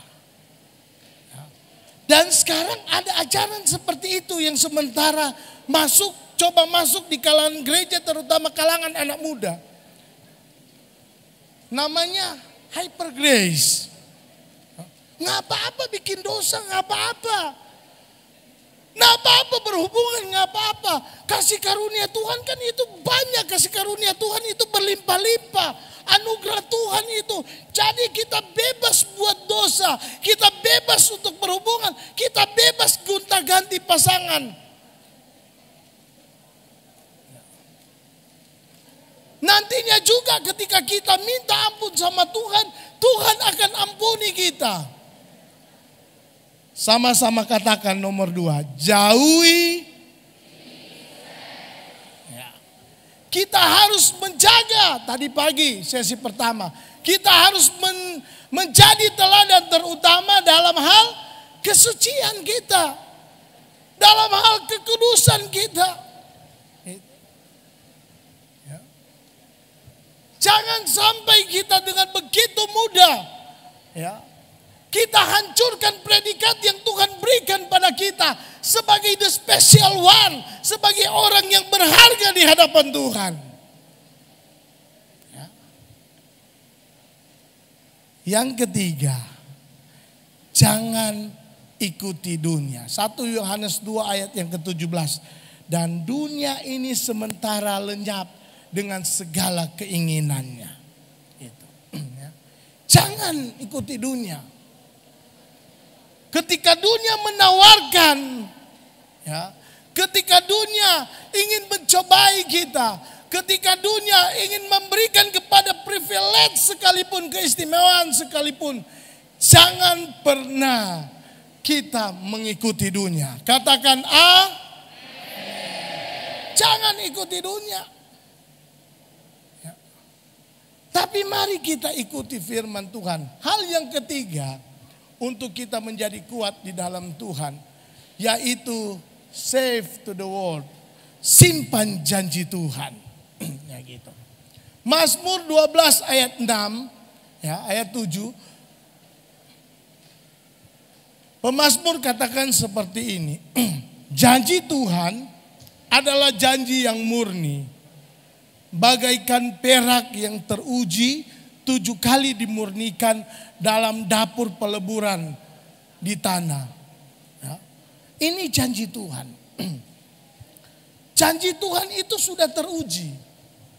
Dan sekarang ada ajaran seperti itu yang sementara coba masuk di kalangan gereja, terutama kalangan anak muda. Namanya hyper grace. Nggak apa-apa bikin dosa, nggak apa-apa. Nggak apa-apa berhubungan, nggak apa-apa. Kasih karunia Tuhan kan itu banyak, kasih karunia Tuhan itu berlimpah-limpah. Anugerah Tuhan itu. Jadi kita bebas buat dosa. Kita bebas untuk berhubungan. Kita bebas gonta-ganti pasangan. Nantinya juga ketika kita minta ampun sama Tuhan, Tuhan akan ampuni kita. Sama-sama katakan nomor 2, jauhi. Ya. Kita harus menjaga, tadi pagi sesi pertama. Kita harus menjadi teladan terutama dalam hal kesucian kita. Dalam hal kekudusan kita. Ya. Jangan sampai kita dengan begitu mudah. Ya. Kita hancurkan predikat yang Tuhan berikan pada kita sebagai the special one, sebagai orang yang berharga di hadapan Tuhan. Ya. Yang ketiga, jangan ikuti dunia. 1 Yohanes 2 ayat yang ke-17. Dan dunia ini sementara lenyap dengan segala keinginannya. Itu. Ya. Jangan ikuti dunia. Ketika dunia menawarkan, ya, ketika dunia ingin mencobai kita, ketika dunia ingin memberikan kepada privilege sekalipun, keistimewaan sekalipun, jangan pernah kita mengikuti dunia. Katakan A. Jangan ikuti dunia. Ya. Tapi mari kita ikuti firman Tuhan. Hal yang ketiga, untuk kita menjadi kuat di dalam Tuhan, yaitu save to the world, simpan janji Tuhan. Ya gitu. Mazmur 12 ayat 6, ya, ayat 7. Pemazmur katakan seperti ini. Janji Tuhan adalah janji yang murni, bagaikan perak yang teruji 7 kali dimurnikan dalam dapur peleburan di tanah. Ya. Ini janji Tuhan. Janji Tuhan itu sudah teruji.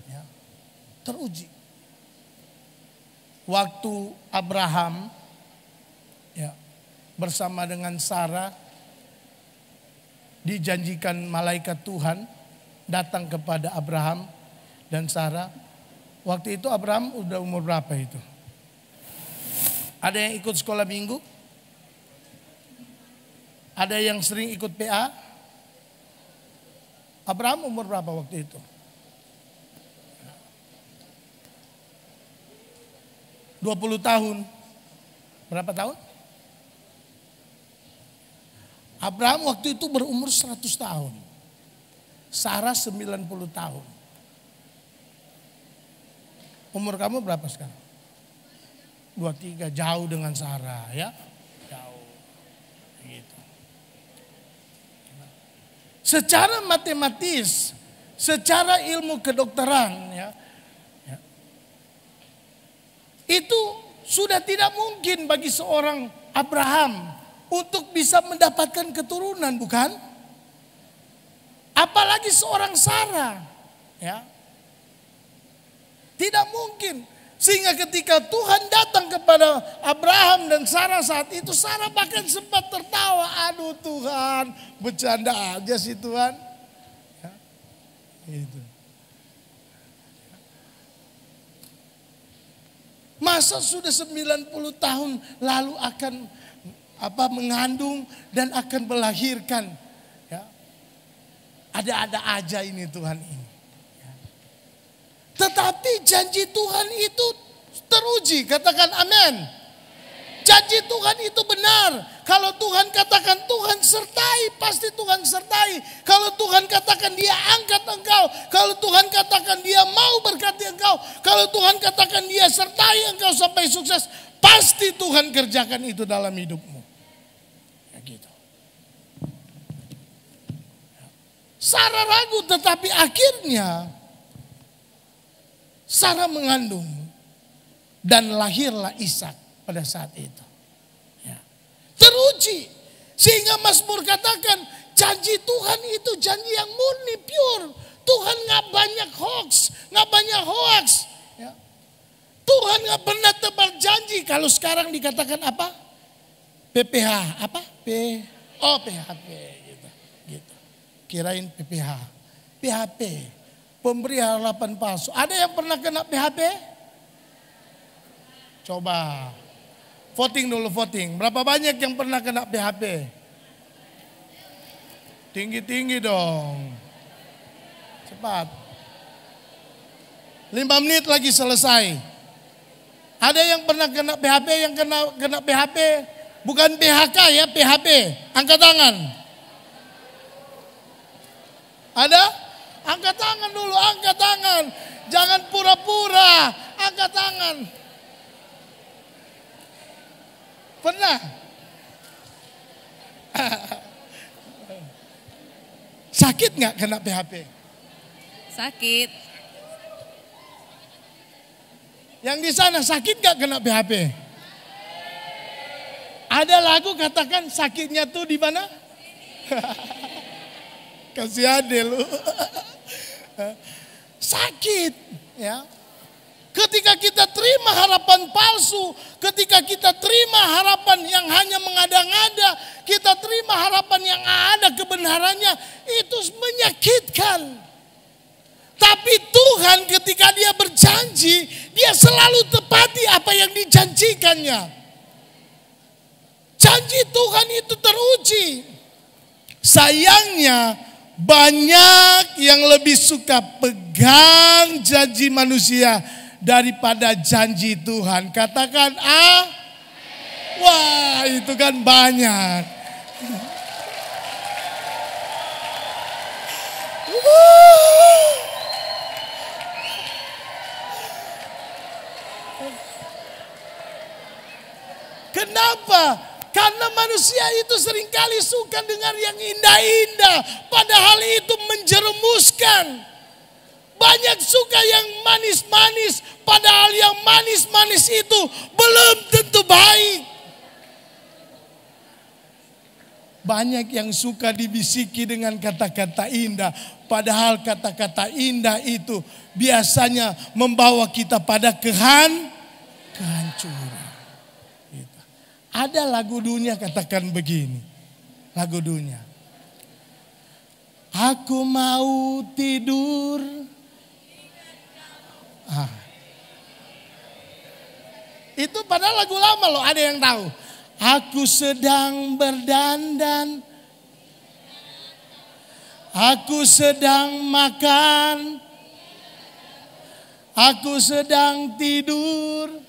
Ya. Teruji. waktu Abraham ya, bersama dengan Sarah dijanjikan malaikat Tuhan datang kepada Abraham dan Sarah. Waktu itu Abraham udah umur berapa itu? Ada yang ikut sekolah minggu? Ada yang sering ikut PA? Abraham umur berapa waktu itu? 20 tahun. Berapa tahun? Abraham waktu itu berumur 100 tahun. Sarah 90 tahun. Umur kamu berapa sekarang? 23, jauh dengan Sarah ya. Jauh. Gitu. Secara matematis, secara ilmu kedokteran ya, itu sudah tidak mungkin bagi seorang Abraham untuk bisa mendapatkan keturunan, bukan? Apalagi seorang Sarah, ya. Tidak mungkin. Sehingga ketika Tuhan datang kepada Abraham dan Sarah saat itu, Sarah bahkan sempat tertawa. Aduh Tuhan, bercanda aja sih Tuhan. Ya, gitu. Masa sudah 90 tahun lalu akan mengandung dan akan melahirkan. Ya. Ada-ada aja ini Tuhan ini. Ya. Tetapi janji Tuhan itu teruji. Katakan amin. Janji Tuhan itu benar. Kalau Tuhan katakan Tuhan sertai, pasti Tuhan sertai. Kalau Tuhan katakan Dia angkat engkau, kalau Tuhan katakan Dia mau berkati engkau, kalau Tuhan katakan Dia sertai engkau sampai sukses, pasti Tuhan kerjakan itu dalam hidupmu. Ya gitu. Sarah ragu, tetapi akhirnya Sarah mengandung dan lahirlah Ishak pada saat itu. Teruji. Sehingga Mazmur katakan janji Tuhan itu janji yang murni, pure. Tuhan gak banyak hoax, gak banyak hoax. Ya. Tuhan gak pernah tebar janji. Kalau sekarang dikatakan apa? PPH, apa? PHP gitu. Gitu. Kirain PPH. PHP, pemberi harapan palsu. Ada yang pernah kena PHP? Coba. Voting dulu, voting. Berapa banyak yang pernah kena PHP? Tinggi-tinggi dong. Cepat. 5 menit lagi selesai. Ada yang pernah kena PHP, yang kena PHP? Bukan PHK ya, PHP. Angkat tangan. Ada? Angkat tangan dulu, angkat tangan. Jangan pura-pura. Angkat tangan. Pernah? Sakit nggak kena PHP? Sakit. Yang di sana sakit nggak kena PHP? Ada lagu katakan sakitnya tuh di mana? Kasih adil lu. Sakit, ya. Ketika kita terima harapan palsu, ketika kita terima harapan yang hanya mengada-ngada, kita terima harapan yang ada kebenarannya, itu menyakitkan. Tapi Tuhan ketika Dia berjanji, Dia selalu tepati apa yang dijanjikannya. Janji Tuhan itu teruji. Sayangnya banyak yang lebih suka pegang janji manusia daripada janji Tuhan. Katakan wah itu kan banyak. Kenapa? Karena manusia itu seringkali suka dengar yang indah-indah, padahal itu menjerumuskan. Banyak suka yang manis-manis, padahal yang manis-manis itu belum tentu baik. Banyak yang suka dibisiki dengan kata-kata indah, padahal kata-kata indah itu biasanya membawa kita pada kehancuran. curang. Gitu. Ada lagu dunia katakan begini. Lagu dunia. Aku mau tidur. Itu padahal lagu lama loh, ada yang tahu. Aku sedang berdandan. Aku sedang makan. Aku sedang tidur.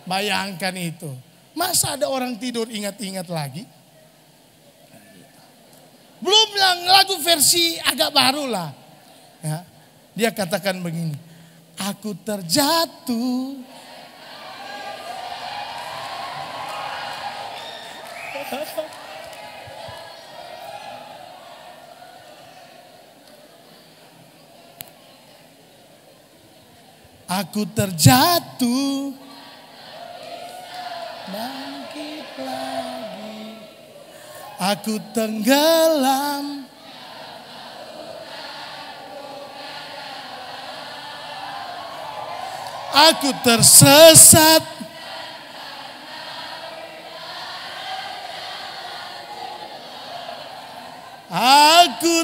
Bayangkan itu. Masa ada orang tidur ingat-ingat lagi? Belum yang lagu versi agak baru lah. Ya, dia katakan begini. Aku terjatuh. Aku terjatuh, bangkit lagi. Aku tenggelam. Aku tersesat. Aku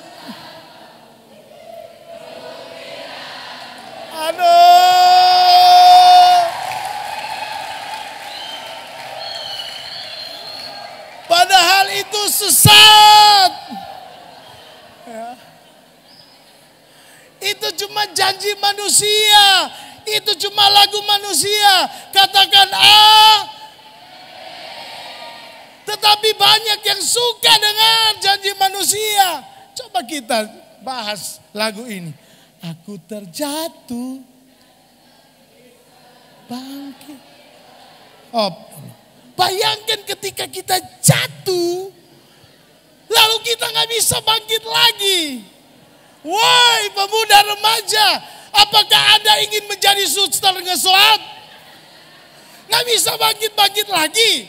padahal itu sesat. Ya. Itu cuma janji manusia. Itu cuma lagu manusia. Katakan tetapi banyak yang suka dengan janji manusia. Coba kita bahas lagu ini. Aku terjatuh, bangkit. Bayangkan ketika kita jatuh, lalu kita nggak bisa bangkit lagi. Woi pemuda remaja, apakah Anda ingin menjadi suster ngeselap? Nggak bisa bangkit-bangkit lagi.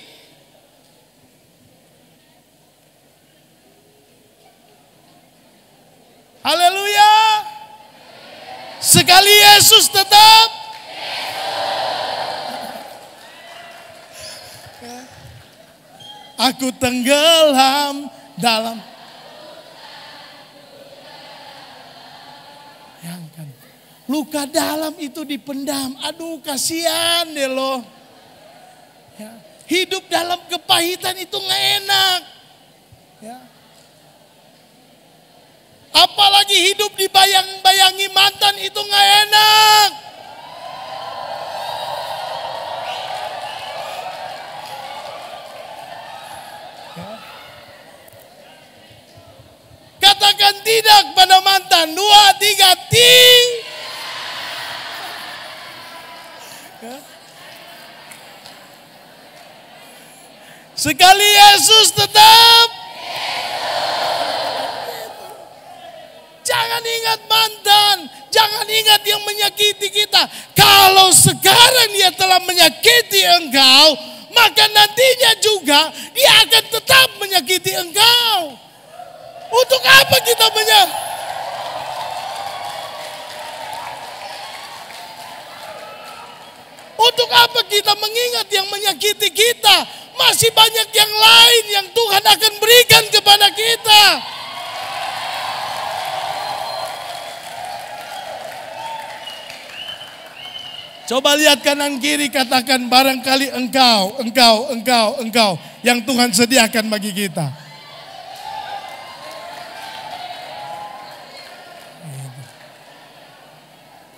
Haleluya. Sekali Yesus tetap. Aku tenggelam dalam. Bayangkan. Luka dalam itu dipendam. Aduh kasihan deh loh. Ya. Hidup dalam kepahitan itu gak enak. Ya. Apalagi hidup dibayang-bayangi mantan itu gak enak. Katakan tidak pada mantan. 2, 3, sekali Yesus tetap. Jangan ingat mantan. Jangan ingat yang menyakiti kita. Kalau sekarang dia telah menyakiti engkau, maka nantinya juga dia akan tetap menyakiti engkau. Untuk apa kita Untuk apa kita mengingat yang menyakiti kita? Masih banyak yang lain yang Tuhan akan berikan kepada kita. Coba lihat kanan kiri, katakan barangkali engkau yang Tuhan sediakan bagi kita.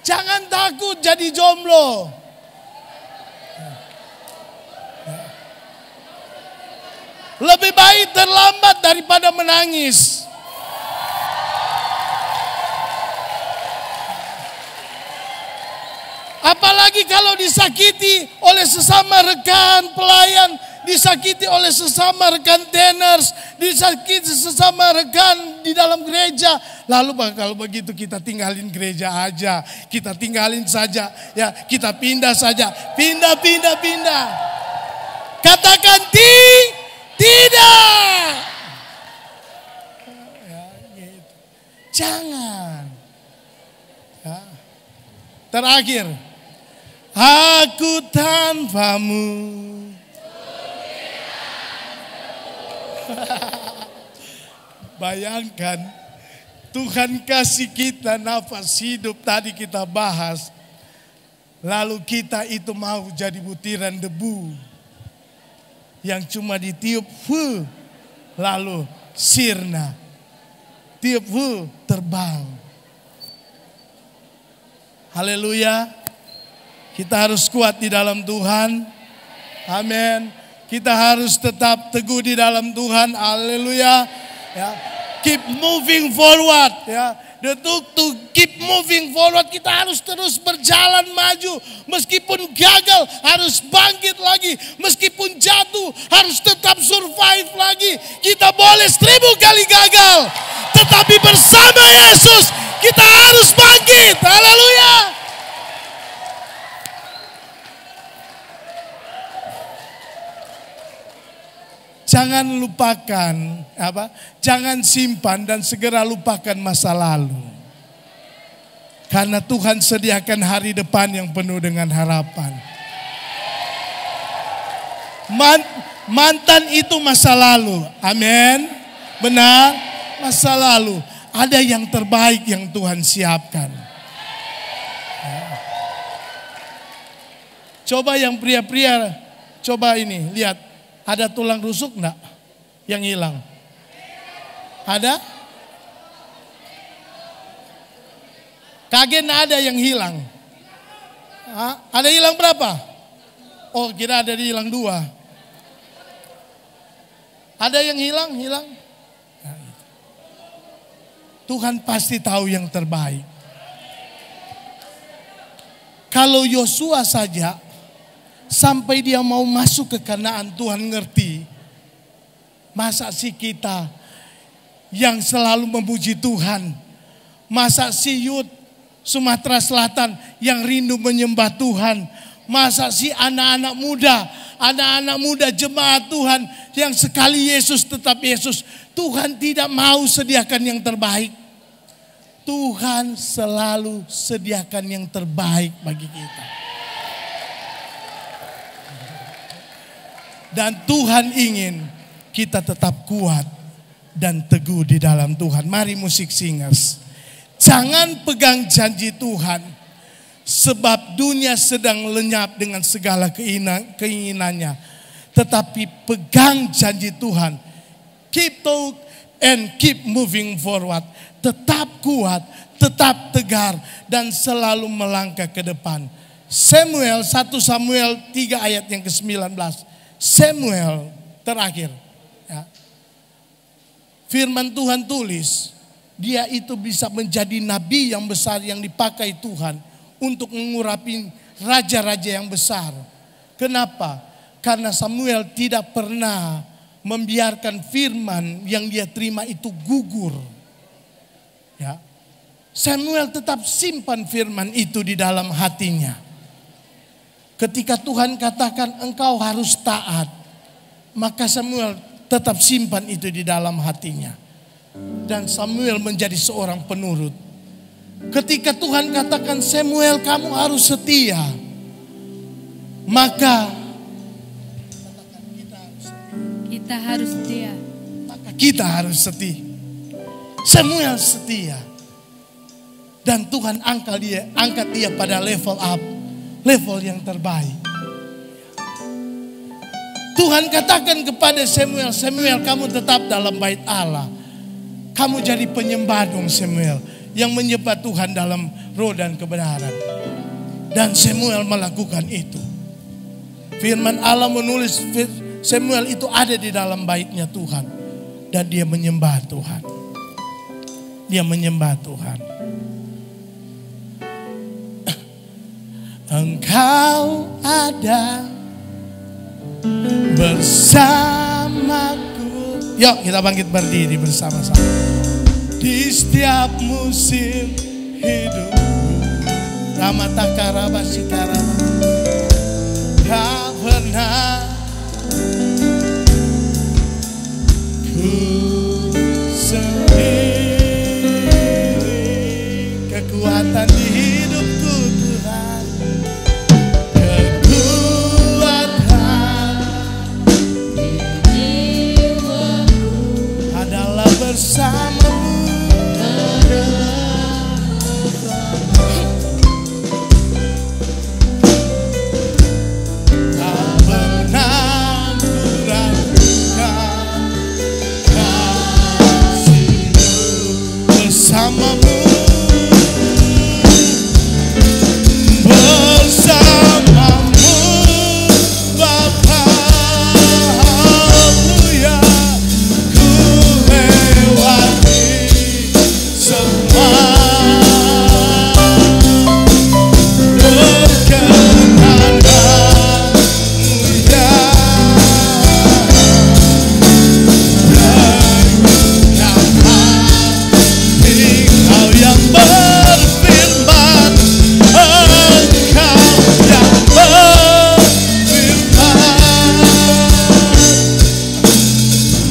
Jangan takut jadi jomblo. Lebih baik terlambat daripada menangis. Apalagi kalau disakiti oleh sesama rekan pelayan, disakiti oleh sesama rekan tenors, disakiti sesama rekan di dalam gereja. Lalu kalau begitu kita tinggalin gereja aja, kita tinggalin saja, ya kita pindah saja, pindah. Katakan tidak. Ya, gitu. Jangan. Ya. Terakhir. Aku tanpamu. Bayangkan, Tuhan kasih kita nafas hidup, tadi kita bahas. Lalu kita itu mau jadi butiran debu yang cuma ditiup, lalu sirna. Tiup, terbang. Haleluya. Kita harus kuat di dalam Tuhan. Amin. Kita harus tetap teguh di dalam Tuhan. Haleluya. Ya. Keep moving forward. Ya. To keep moving forward, kita harus terus berjalan maju. Meskipun gagal harus bangkit lagi. Meskipun jatuh harus tetap survive lagi. Kita boleh 1000 kali gagal, tetapi bersama Yesus kita harus bangkit. Haleluya. Jangan lupakan Jangan simpan dan segera lupakan masa lalu. Karena Tuhan sediakan hari depan yang penuh dengan harapan. Mantan itu masa lalu. Amin. Benar, masa lalu. Ada yang terbaik yang Tuhan siapkan. Coba yang pria-pria, coba ini, lihat. Ada tulang rusuk enggak yang hilang? Ada? Kagen ada yang hilang. Ada hilang berapa? Oh, kira ada hilang 2. Ada yang hilang? Tuhan pasti tahu yang terbaik. Kalau Yosua saja sampai dia mau masuk ke Kanaan, Tuhan ngerti. Masa sih kita yang selalu memuji Tuhan? Masa sih Yud Sumatera Selatan yang rindu menyembah Tuhan? Masa sih anak-anak muda jemaat Tuhan yang sekali Yesus tetap Yesus? Tuhan tidak mau sediakan yang terbaik. Tuhan selalu sediakan yang terbaik bagi kita. Dan Tuhan ingin kita tetap kuat dan teguh di dalam Tuhan. Mari musik singers. Jangan pegang janji Tuhan. Sebab dunia sedang lenyap dengan segala keinginannya. Tetapi pegang janji Tuhan. Keep talk and keep moving forward. Tetap kuat, tetap tegar dan selalu melangkah ke depan. 1 Samuel 3 ayat yang ke-19. Samuel terakhir. Ya. Firman Tuhan tulis, dia itu bisa menjadi nabi yang besar yang dipakai Tuhan untuk mengurapi raja-raja yang besar. Kenapa? Karena Samuel tidak pernah membiarkan firman yang dia terima itu gugur. Ya. Samuel tetap simpan firman itu di dalam hatinya. Ketika Tuhan katakan engkau harus taat, maka Samuel tetap simpan itu di dalam hatinya. Dan Samuel menjadi seorang penurut. Ketika Tuhan katakan Samuel kamu harus setia, maka kita harus setia. Maka kita harus setia. Samuel setia. Dan Tuhan angkat dia pada level up. Level yang terbaik. Tuhan katakan kepada Samuel, Samuel kamu tetap dalam bait Allah. Kamu jadi penyembah dong Samuel. Yang menyembah Tuhan dalam roh dan kebenaran. Dan Samuel melakukan itu. Firman Allah menulis Samuel itu ada di dalam baitnya Tuhan. Dan dia menyembah Tuhan. Dia menyembah Tuhan. Engkau ada bersamaku. Yuk kita bangkit berdiri bersama-sama. Di setiap musim hidupku, Ramatakara Basikarama, tak pernah ku sendiri. Kekuatan di hidupku Tuhan, bersamamu. Tak pernah kuragukan kasih-Mu bersamamu. Bersamamu Bapa, haleluya, ku lewati semua perkenananmu ya. Renungkan hati Engkau yang berfirman, Engkau yang berfirman,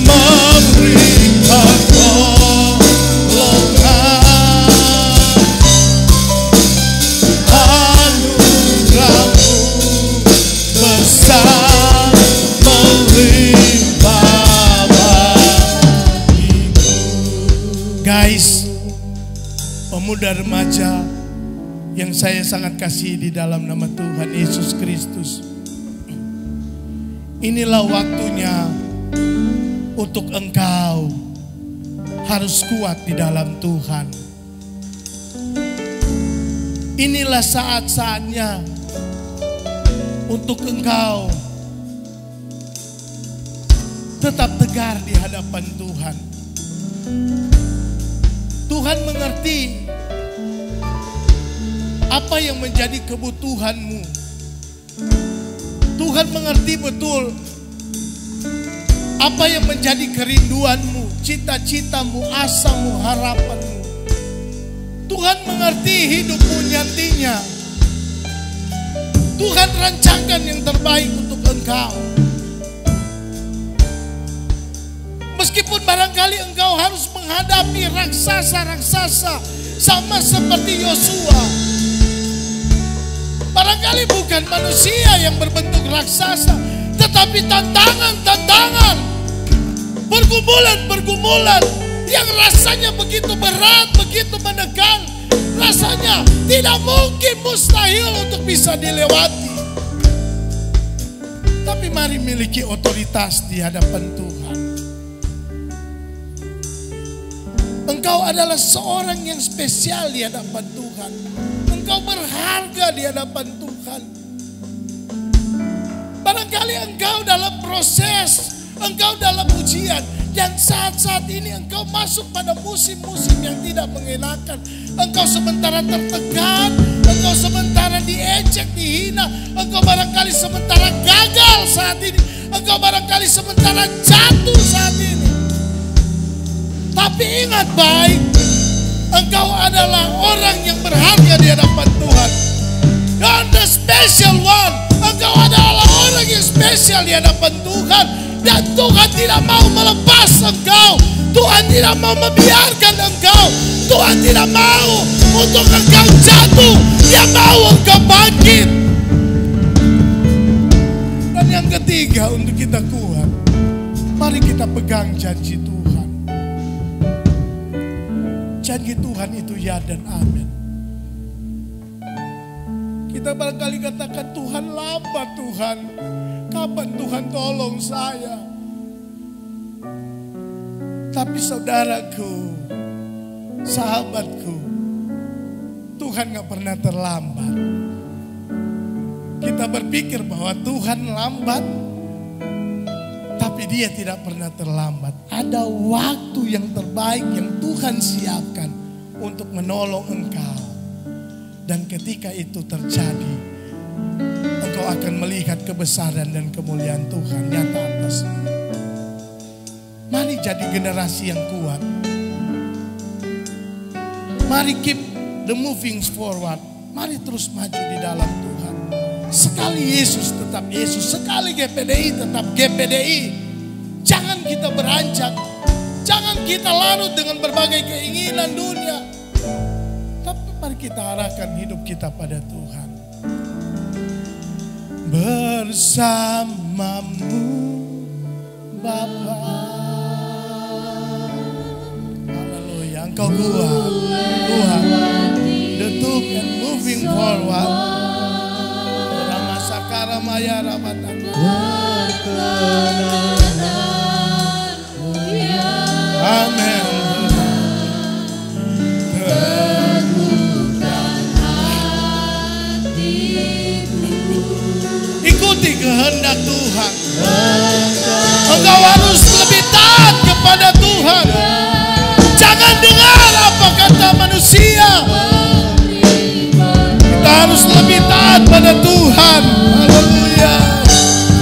memberi pertolongan, anugerah-Mu besar melimpah bagiku. Guys, pemuda remaja yang saya sangat kasih di dalam nama Tuhan Yesus Kristus, inilah waktunya untuk engkau harus kuat di dalam Tuhan. Inilah saat-saatnya untuk engkau tetap tegar di hadapan Tuhan. Tuhan mengerti apa yang menjadi kebutuhanmu. Tuhan mengerti betul apa yang menjadi kerinduanmu, cita-citamu, asamu, harapanmu. Tuhan mengerti hidupmu nantinya. Tuhan rancangkan yang terbaik untuk engkau. Meskipun barangkali engkau harus menghadapi raksasa-raksasa sama seperti Yosua. Barangkali bukan manusia yang berbentuk raksasa, tetapi tantangan-tantangan, pergumulan-pergumulan yang rasanya begitu berat, begitu menekan. Rasanya tidak mungkin, mustahil untuk bisa dilewati. Tapi mari miliki otoritas di hadapan Tuhan. Engkau adalah seorang yang spesial di hadapan Tuhan. Engkau berharga di hadapan Tuhan. Barangkali engkau dalam proses, engkau dalam ujian, dan saat-saat ini engkau masuk pada musim-musim yang tidak mengenakan. Engkau sementara tertekan, engkau sementara diejek, dihina, engkau barangkali sementara gagal saat ini, engkau barangkali sementara jatuh saat ini. Tapi ingat baik, engkau adalah orang yang berharga di hadapan Tuhan. You're the special one. Engkau adalah orang yang spesial di hadapan Tuhan. Dan Tuhan tidak mau melepas engkau. Tuhan tidak mau membiarkan engkau. Tuhan tidak mau untuk engkau jatuh. Dia mau engkau bangkit. Dan yang ketiga, untuk kita kuat, mari kita pegang janji Tuhan. Janji Tuhan itu ya dan amin. Kita barangkali katakan, Tuhan lambat Tuhan. Kapan Tuhan tolong saya? Tapi saudaraku, sahabatku, Tuhan gak pernah terlambat. Kita berpikir bahwa Tuhan lambat, tapi Dia tidak pernah terlambat. Ada waktu yang terbaik yang Tuhan siapkan untuk menolong engkau. Dan ketika itu terjadi, engkau akan melihat kebesaran dan kemuliaan Tuhan nyata atasmu. Mari jadi generasi yang kuat. Mari keep the moving forward. Mari terus maju di dalam Tuhan. Sekali Yesus tetap Yesus, sekali GPDI tetap GPDI. Jangan kita beranjak, jangan kita larut dengan berbagai keinginan dunia. Tapi mari kita arahkan hidup kita pada Tuhan. Bersamamu Bapa, Kau kuat, kuat. The took and moving forward. Rama sakara maya rabatan. Amen. Ikuti kehendak Tuhan. Engkau harus lebih taat kepada Tuhan. Jangan dengar apa kata manusia. Kita harus lebih taat pada Tuhan. Haleluya.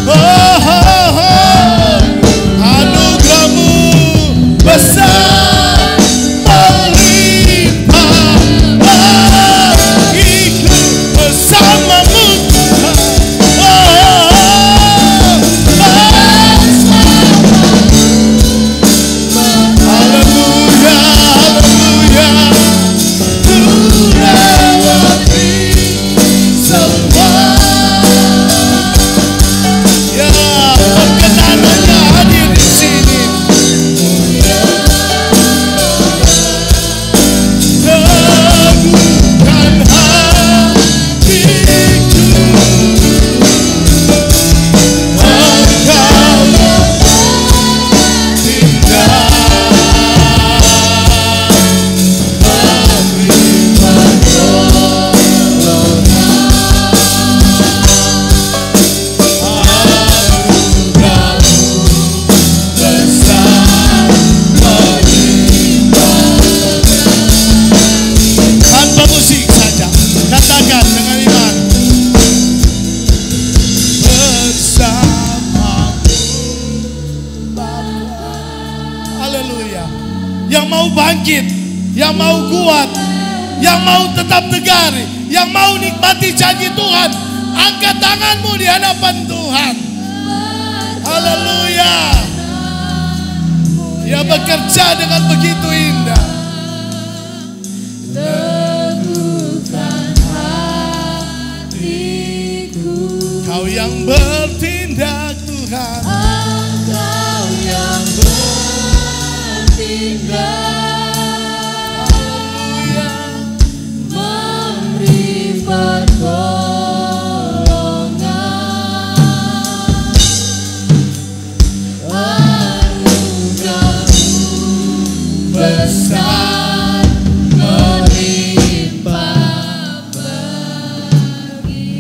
Oh, oh, oh. Anugerah-Mu besar melimpah bagiku bersama-Mu. Yang mau kuat, yang mau tetap tegar, yang mau nikmati janji Tuhan, angkat tanganmu di hadapan Tuhan. Haleluya. Dia bekerja dengan begitu indah. Kau yang bertindak Tuhan. Kau yang bertindak.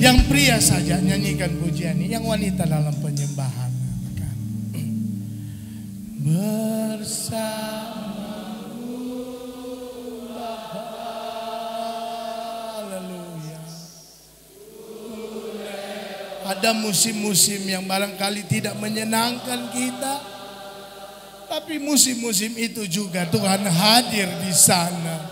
Yang pria saja nyanyikan pujian ini, yang wanita dalam penyembahan. Bersamamu Bapa. Haleluya. Ada musim-musim yang barangkali tidak menyenangkan kita, tapi musim-musim itu juga Tuhan hadir di sana.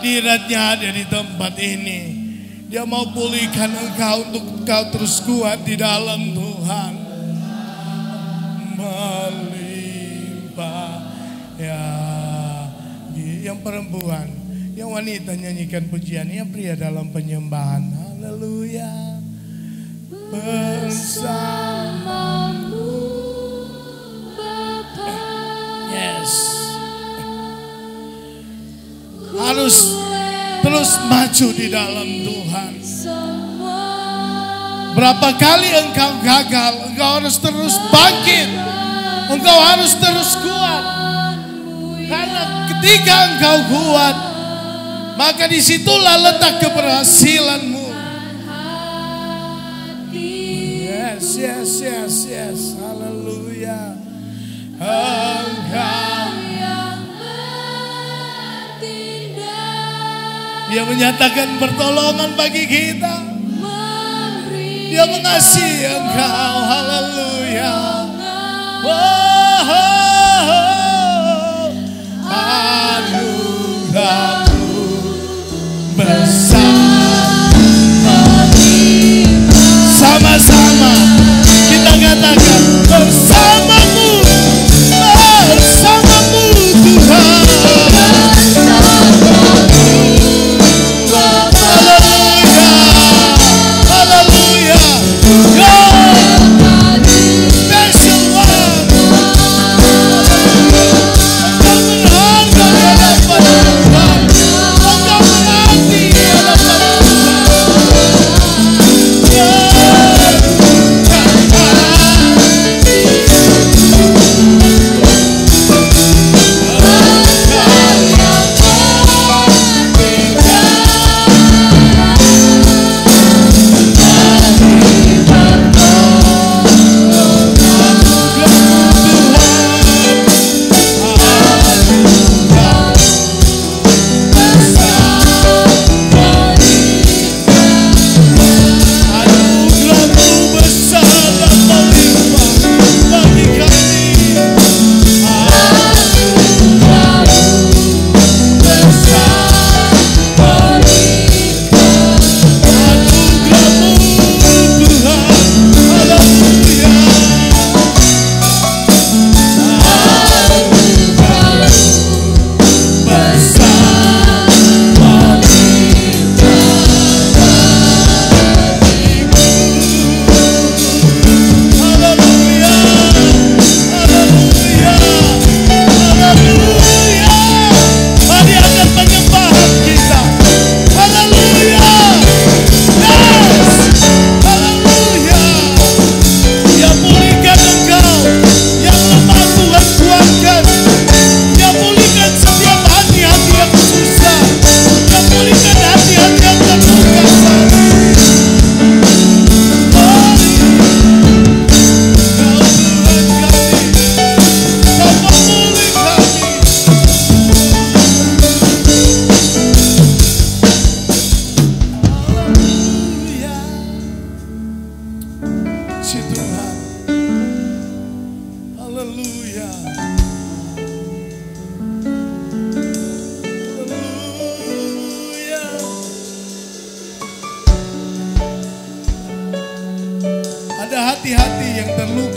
Hadiratnya ada di tempat ini. Dia mau pulihkan engkau untuk engkau terus kuat di dalam Tuhan. Melimpah ya. Yang perempuan, yang wanita nyanyikan pujian, yang pria dalam penyembahan. Haleluya. Bersamamu Bapa. Yes. Harus terus maju di dalam Tuhan. Berapa kali engkau gagal, engkau harus terus bangkit. Engkau harus terus kuat. Karena ketika engkau kuat, maka disitulah letak keberhasilanmu. Yes, yes, yes, yes. Haleluya. Engkau Dia menyatakan pertolongan bagi kita. Dia mengasihi engkau. Haleluya. Anugerah-Mu besar.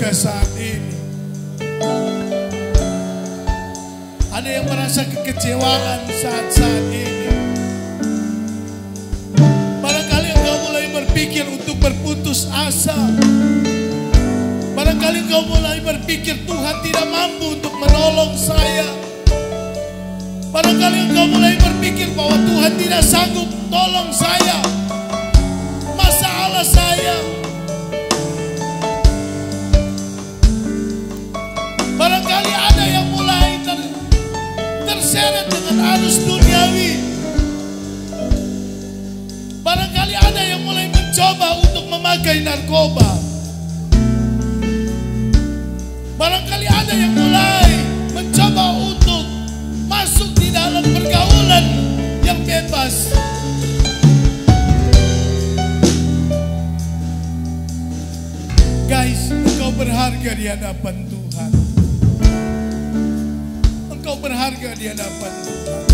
juga saat ini. Ada yang merasa kekecewaan saat-saat ini. Barangkali engkau mulai berpikir untuk berputus asa. Barangkali engkau mulai berpikir Tuhan tidak mampu untuk menolong saya. Barangkali engkau mulai berpikir bahwa Tuhan tidak sanggup tolong saya. Masalah saya. Barangkali ada yang mulai terseret dengan arus duniawi. Barangkali ada yang mulai mencoba untuk memakai narkoba. Barangkali ada yang mulai mencoba untuk masuk di dalam pergaulan yang bebas. Guys, engkau berharga di hadapan Tuhan. Engkau berharga di hadapan Tuhan.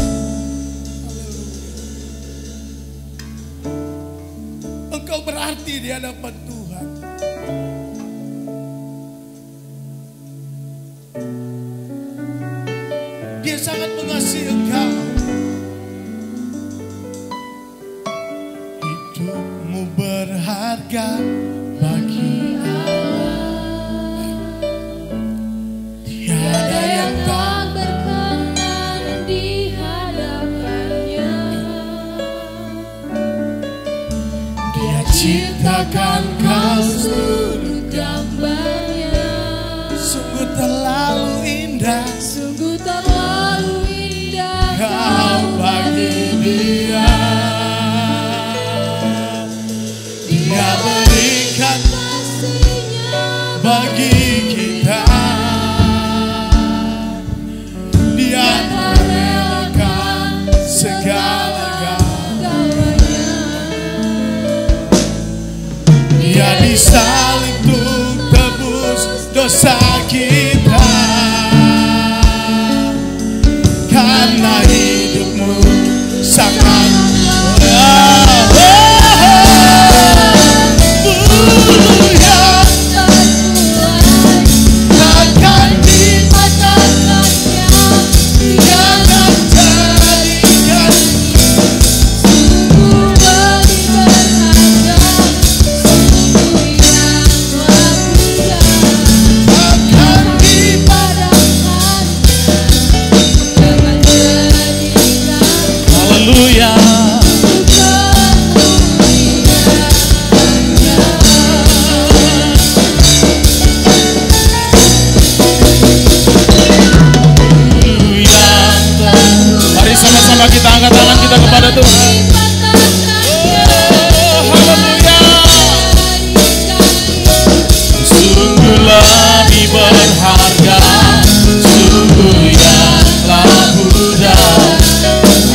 Engkau berarti di hadapan Tuhan. Dia sangat mengasihi engkau. Hidupmu berharga bagi Allah. Tiada yang tak berkenan di hadapannya. Dia ciptakan kau seluruh gambarnya. Sungguh terlalu indah. Sungguh terlalu indah kau bagi dia. Dia berikan kasih-Nya bagi kita. Dia merelakan segala-galanya. Dia disalib untuk tebus dosa kita. Karena hidupmu sangat mulia, takkan dipatahkannya. Jangan jadikan sungguh berharga, sungguh yang mulia, takkan dipadamkan. Jangan jadikan haleluya. Sama-sama kita angkat tangan kita kepada Tuhan. Oh, haleluya. Sungguh lebih berharga, sungguh yang telah muda,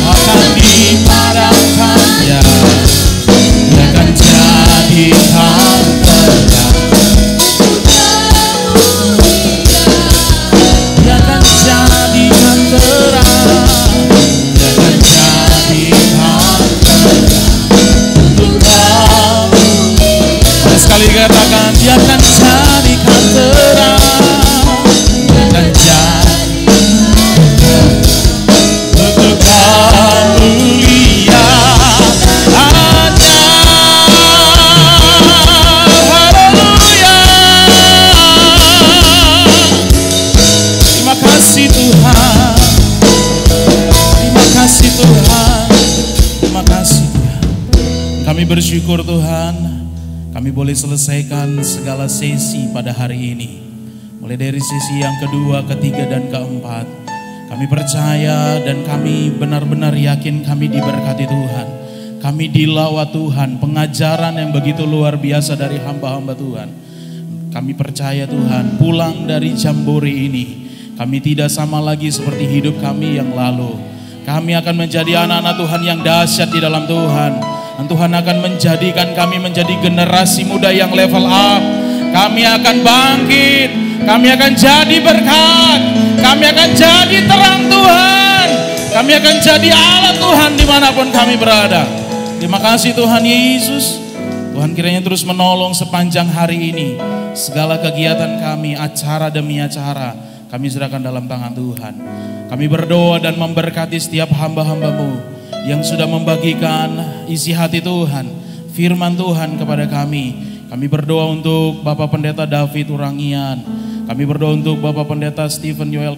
akan dipadamkannya. Dia akan jadikan terang. Dia akan jadikan terang. Sekali katakan, dia akan jadikan terang. Dia akan jadikan untuk mulia hanya. Haleluya. Terima kasih Tuhan. Terima kasih Tuhan. Terima kasih Tuhan. Kami bersyukur Tuhan. Kami boleh selesaikan segala sesi pada hari ini. Mulai dari sesi yang kedua, ketiga, dan keempat. Kami percaya dan kami benar-benar yakin kami diberkati Tuhan. Kami dilawat Tuhan, pengajaran yang begitu luar biasa dari hamba-hamba Tuhan. Kami percaya Tuhan, pulang dari Jambore ini, kami tidak sama lagi seperti hidup kami yang lalu. Kami akan menjadi anak-anak Tuhan yang dahsyat di dalam Tuhan. Dan Tuhan akan menjadikan kami menjadi generasi muda yang level up. Kami akan bangkit. Kami akan jadi berkat. Kami akan jadi terang Tuhan. Kami akan jadi alat Tuhan dimanapun kami berada. Terima kasih Tuhan Yesus. Tuhan kiranya terus menolong sepanjang hari ini. Segala kegiatan kami, acara demi acara, kami serahkan dalam tangan Tuhan. Kami berdoa dan memberkati setiap hamba-hamba-Mu yang sudah membagikan isi hati Tuhan, firman Tuhan kepada kami. Kami berdoa untuk Bapak Pendeta David Urangian. Kami berdoa untuk Bapak Pendeta Stephen Yoel.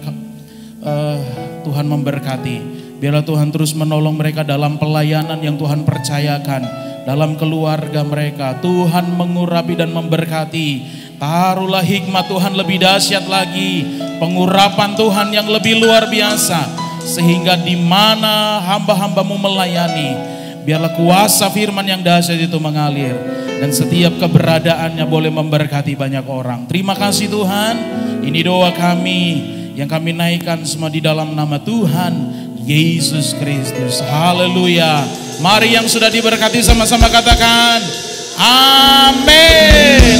Tuhan memberkati. Biarlah Tuhan terus menolong mereka dalam pelayanan yang Tuhan percayakan, dalam keluarga mereka. Tuhan mengurapi dan memberkati. Taruhlah hikmat Tuhan lebih dahsyat lagi, pengurapan Tuhan yang lebih luar biasa, sehingga di mana hamba-hamba-Mu melayani, biarlah kuasa firman yang dahsyat itu mengalir, dan setiap keberadaannya boleh memberkati banyak orang. Terima kasih Tuhan. Ini doa kami yang kami naikkan semua di dalam nama Tuhan Yesus Kristus. Haleluya. Mari yang sudah diberkati sama-sama katakan amin.